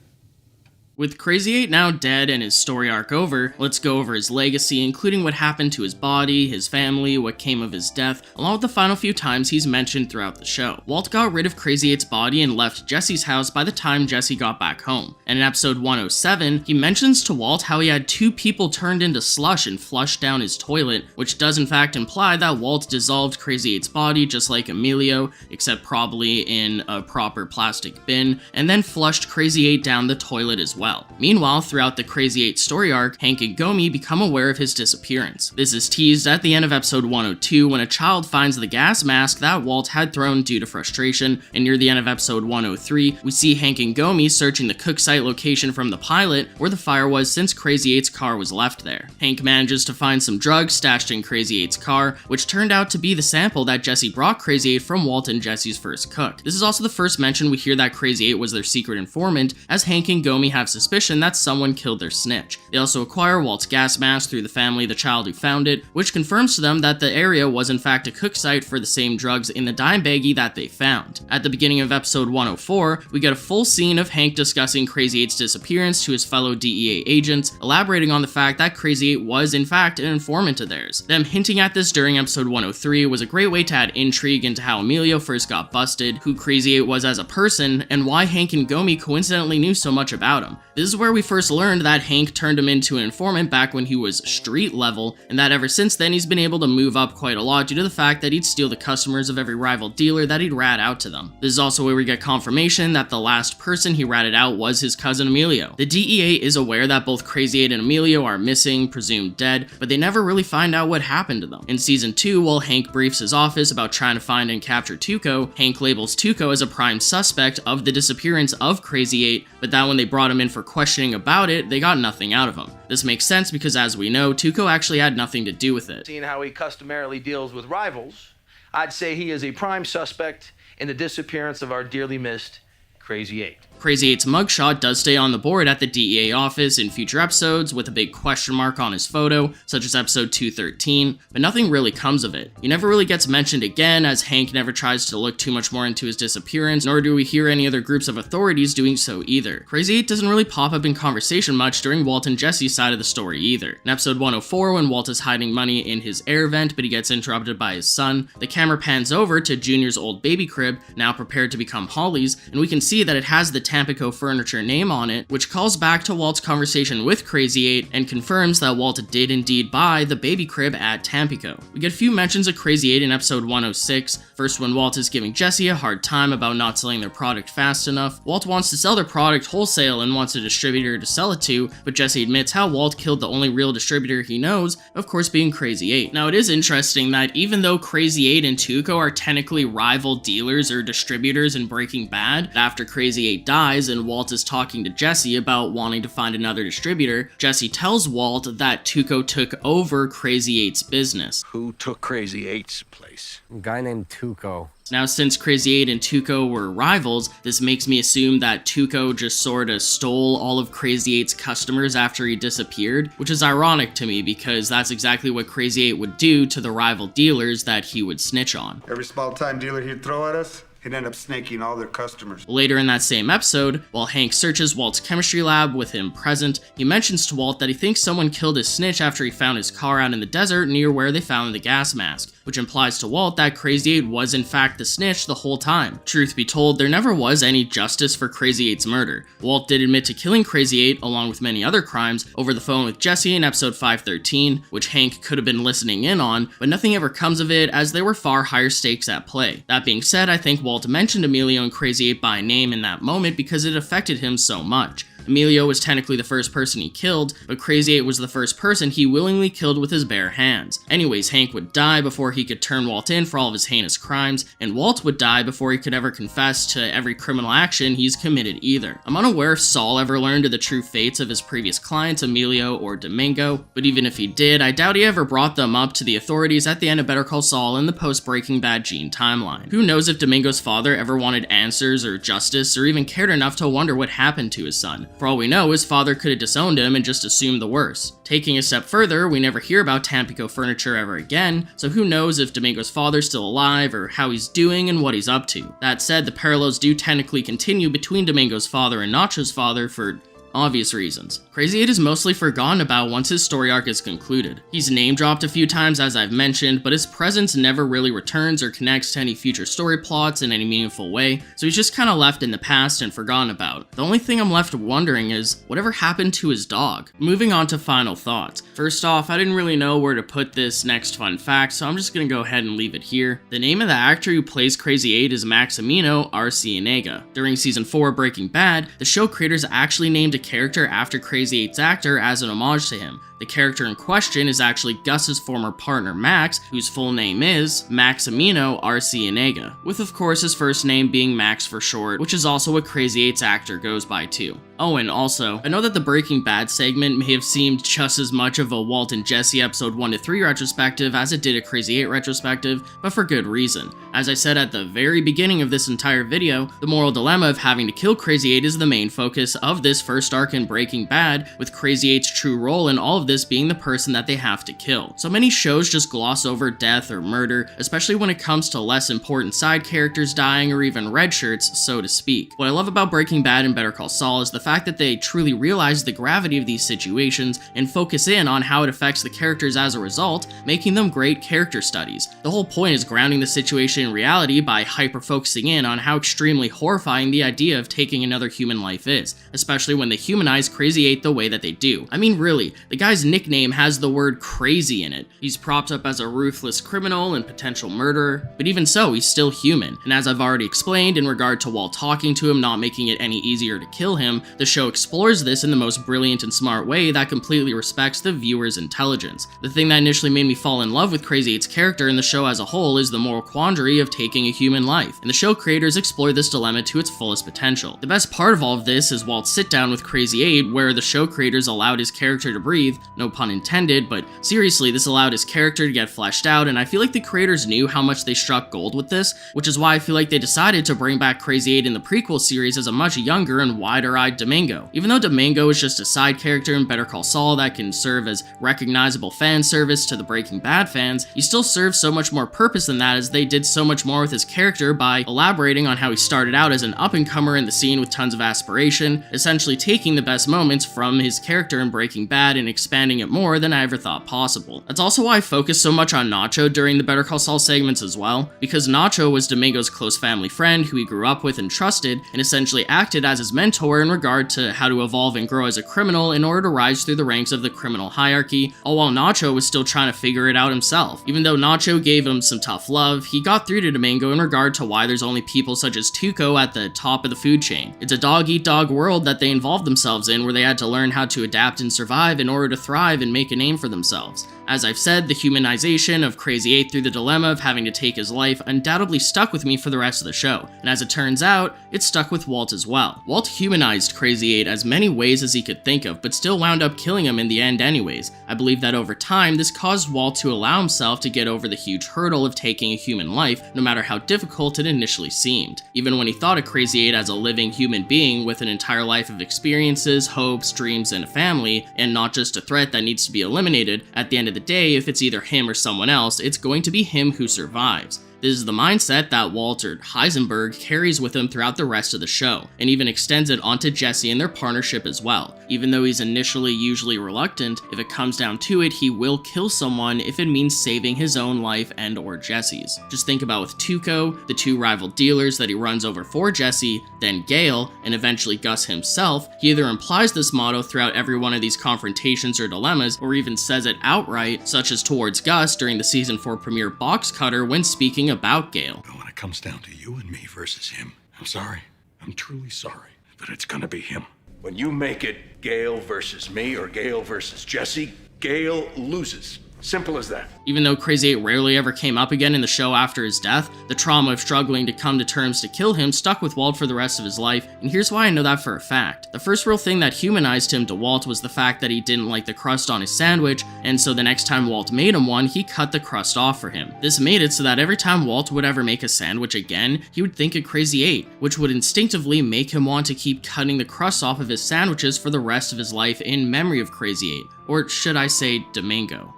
With Krazy-8 now dead and his story arc over, let's go over his legacy, including what happened to his body, his family, what came of his death, along with the final few times he's mentioned throughout the show. Walt got rid of Krazy-8's body and left Jesse's house by the time Jesse got back home. And in episode 107, he mentions to Walt how he had 2 people turned into slush and flushed down his toilet, which does in fact imply that Walt dissolved Krazy-8's body just like Emilio, except probably in a proper plastic bin, and then flushed Krazy-8 down the toilet as well. well. Meanwhile, throughout the Krazy-8 story arc, Hank and Gomi become aware of his disappearance. This is teased at the end of episode 102 when a child finds the gas mask that Walt had thrown due to frustration, and near the end of episode 103, we see Hank and Gomi searching the cook site location from the pilot where the fire was since Krazy-8's car was left there. Hank manages to find some drugs stashed in Krazy-8's car, which turned out to be the sample that Jesse brought Krazy-8 from Walt and Jesse's first cook. This is also the first mention we hear that Krazy-8 was their secret informant, as Hank and Gomi have suspicion that someone killed their snitch. They also acquire Walt's gas mask through the family, the child who found it, which confirms to them that the area was in fact a cook site for the same drugs in the dime baggie that they found. At the beginning of episode 104, we get a full scene of Hank discussing Krazy-8's disappearance to his fellow DEA agents, elaborating on the fact that Krazy-8 was in fact an informant of theirs. Them hinting at this during episode 103 was a great way to add intrigue into how Emilio first got busted, who Krazy-8 was as a person, and why Hank and Gomi coincidentally knew so much about him. This is where we first learned that Hank turned him into an informant back when he was street level, and that ever since then he's been able to move up quite a lot due to the fact that he'd steal the customers of every rival dealer that he'd rat out to them. This is also where we get confirmation that the last person he ratted out was his cousin Emilio. The DEA is aware that both Krazy-8 and Emilio are missing, presumed dead, but they never really find out what happened to them. In season 2, while Hank briefs his office about trying to find and capture Tuco, Hank labels Tuco as a prime suspect of the disappearance of Krazy-8, but that when they brought him in for questioning about it, they got nothing out of him. This makes sense because, as we know, Tuco actually had nothing to do with it. Seeing how he customarily deals with rivals, I'd say he is a prime suspect in the disappearance of our dearly missed Krazy-8. Krazy-8's mugshot does stay on the board at the DEA office in future episodes with a big question mark on his photo, such as episode 213, but nothing really comes of it. He never really gets mentioned again, as Hank never tries to look too much more into his disappearance, nor do we hear any other groups of authorities doing so either. Krazy-8 doesn't really pop up in conversation much during Walt and Jesse's side of the story either. In episode 104, when Walt is hiding money in his air vent but he gets interrupted by his son, the camera pans over to Junior's old baby crib, now prepared to become Holly's, and we can see that it has the Tampico Furniture name on it, which calls back to Walt's conversation with Krazy-8 and confirms that Walt did indeed buy the baby crib at Tampico. We get a few mentions of Krazy-8 in episode 106, first when Walt is giving Jesse a hard time about not selling their product fast enough. Walt wants to sell their product wholesale and wants a distributor to sell it to, but Jesse admits how Walt killed the only real distributor he knows, of course being Krazy-8. Now it is interesting that even though Krazy-8 and Tuco are technically rival dealers or distributors in Breaking Bad, after Krazy-8 dies and Walt is talking to Jesse about wanting to find another distributor, Jesse tells Walt that Tuco took over Krazy-8's business. Who took Krazy-8's place? A guy named Tuco. Now, since Krazy-8 and Tuco were rivals, this makes me assume that Tuco just sorta stole all of Krazy-8's customers after he disappeared, which is ironic to me because that's exactly what Krazy-8 would do to the rival dealers that he would snitch on. Every small-time dealer he'd throw at us, he'd end up snaking all their customers. Later in that same episode, while Hank searches Walt's chemistry lab with him present, he mentions to Walt that he thinks someone killed his snitch after he found his car out in the desert near where they found the gas mask, which implies to Walt that Krazy-8 was in fact the snitch the whole time. Truth be told, there never was any justice for Krazy-8's murder. Walt did admit to killing Krazy-8, along with many other crimes, over the phone with Jesse in episode 513, which Hank could have been listening in on, but nothing ever comes of it as there were far higher stakes at play. That being said, I think Walt mentioned Emilio and Krazy-8 by name in that moment because it affected him so much. Emilio was technically the first person he killed, but Krazy-8 was the first person he willingly killed with his bare hands. Anyways, Hank would die before he could turn Walt in for all of his heinous crimes, and Walt would die before he could ever confess to every criminal action he's committed either. I'm unaware if Saul ever learned of the true fates of his previous clients, Emilio or Domingo, but even if he did, I doubt he ever brought them up to the authorities at the end of Better Call Saul in the post-Breaking Bad Gene timeline. Who knows if Domingo's father ever wanted answers or justice, or even cared enough to wonder what happened to his son. For all we know, his father could have disowned him and just assumed the worst. Taking a step further, we never hear about Tampico Furniture ever again, so who knows if Domingo's father's still alive or how he's doing and what he's up to. That said, the parallels do technically continue between Domingo's father and Nacho's father for obvious reasons. Krazy-8 is mostly forgotten about once his story arc is concluded. He's name-dropped a few times as I've mentioned, but his presence never really returns or connects to any future story plots in any meaningful way, so he's just kinda left in the past and forgotten about. The only thing I'm left wondering is, whatever happened to his dog? Moving on to final thoughts. First off, I didn't really know where to put this next fun fact, so I'm just gonna go ahead and leave it here. The name of the actor who plays Krazy-8 is Maximino Arcienega. During season 4 of Breaking Bad, the show creators actually named a character after Krazy-8's actor as an homage to him. The character in question is actually Gus's former partner Max, whose full name is Maximino Arcienega, with of course his first name being Max for short, which is also what Krazy-8's actor goes by too. Oh, and also, I know that the Breaking Bad segment may have seemed just as much of a Walt and Jesse episode 1-3 retrospective as it did a Krazy-8 retrospective, but for good reason. As I said at the very beginning of this entire video, the moral dilemma of having to kill Krazy-8 is the main focus of this first arc in Breaking Bad, with Krazy-8's true role in all of this being the person that they have to kill. So many shows just gloss over death or murder, especially when it comes to less important side characters dying or even red shirts, so to speak. What I love about Breaking Bad and Better Call Saul is the fact that they truly realize the gravity of these situations and focus in on how it affects the characters as a result, making them great character studies. The whole point is grounding the situation in reality by hyper-focusing in on how extremely horrifying the idea of taking another human life is, especially when they humanize Krazy-8 the way that they do. I mean, really, the guy's nickname has the word crazy in it. He's propped up as a ruthless criminal and potential murderer, but even so, he's still human. And as I've already explained in regard to Walt talking to him not making it any easier to kill him, the show explores this in the most brilliant and smart way that completely respects the viewer's intelligence. The thing that initially made me fall in love with Krazy-8's character and the show as a whole is the moral quandary of taking a human life, and the show creators explore this dilemma to its fullest potential. The best part of all of this is Walt's sit down with Krazy-8, where the show creators allowed his character to breathe, no pun intended, but seriously, this allowed his character to get fleshed out, and I feel like the creators knew how much they struck gold with this, which is why I feel like they decided to bring back Krazy-8 in the prequel series as a much younger and wider-eyed Domingo. Even though Domingo is just a side character in Better Call Saul that can serve as recognizable fan service to the Breaking Bad fans, he still serves so much more purpose than that, as they did so much more with his character by elaborating on how he started out as an up-and-comer in the scene with tons of aspiration, essentially taking the best moments from his character in Breaking Bad and expanding it more than I ever thought possible. That's also why I focused so much on Nacho during the Better Call Saul segments as well, because Nacho was Domingo's close family friend who he grew up with and trusted, and essentially acted as his mentor in regard to how to evolve and grow as a criminal in order to rise through the ranks of the criminal hierarchy, all while Nacho was still trying to figure it out himself. Even though Nacho gave him some tough love, he got through to Domingo in regard to why there's only people such as Tuco at the top of the food chain. It's a dog-eat-dog world that they involved themselves in, where they had to learn how to adapt and survive in order to thrive and make a name for themselves. As I've said, the humanization of Krazy-8 through the dilemma of having to take his life undoubtedly stuck with me for the rest of the show, and as it turns out, it stuck with Walt as well. Walt humanized Krazy-8 as many ways as he could think of, but still wound up killing him in the end anyways. I believe that over time, this caused Walt to allow himself to get over the huge hurdle of taking a human life, no matter how difficult it initially seemed. Even when he thought of Krazy-8 as a living human being with an entire life of experiences, hopes, dreams, and a family, and not just a threat that needs to be eliminated, at the end of the day, if it's either him or someone else, it's going to be him who survives. This is the mindset that Walter Heisenberg carries with him throughout the rest of the show, and even extends it onto Jesse and their partnership as well. Even though he's initially usually reluctant, if it comes down to it, he will kill someone if it means saving his own life and or Jesse's. Just think about with Tuco, the two rival dealers that he runs over for Jesse, then Gale, and eventually Gus himself. He either implies this motto throughout every one of these confrontations or dilemmas, or even says it outright, such as towards Gus during the season 4 premiere box cutter when speaking about Gale. When it comes down to you and me versus him, I'm sorry. I'm truly sorry, but it's gonna be him. When you make it Gale versus me or Gale versus Jesse, Gale loses. Simple as that. Even though Krazy-8 rarely ever came up again in the show after his death, the trauma of struggling to come to terms to kill him stuck with Walt for the rest of his life, and here's why I know that for a fact. The first real thing that humanized him to Walt was the fact that he didn't like the crust on his sandwich, and so the next time Walt made him one, he cut the crust off for him. This made it so that every time Walt would ever make a sandwich again, he would think of Krazy-8, which would instinctively make him want to keep cutting the crust off of his sandwiches for the rest of his life in memory of Krazy-8, or should I say Domingo.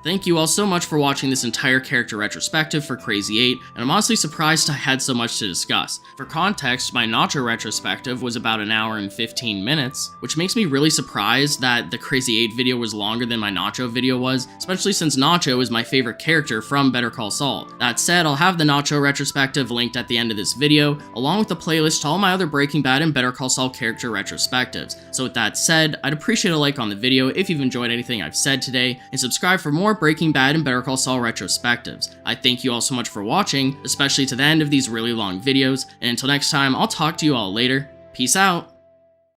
Thank you all so much for watching this entire character retrospective for Krazy-8, and I'm honestly surprised I had so much to discuss. For context, my Nacho retrospective was about an hour and 15 minutes, which makes me really surprised that the Krazy-8 video was longer than my Nacho video was, especially since Nacho is my favorite character from Better Call Saul. That said, I'll have the Nacho retrospective linked at the end of this video, along with the playlist to all my other Breaking Bad and Better Call Saul character retrospectives. So with that said, I'd appreciate a like on the video if you've enjoyed anything I've said today, and subscribe for more Breaking Bad and Better Call Saul retrospectives. I thank you all so much for watching, especially to the end of these really long videos, and until next time, I'll talk to you all later. Peace out!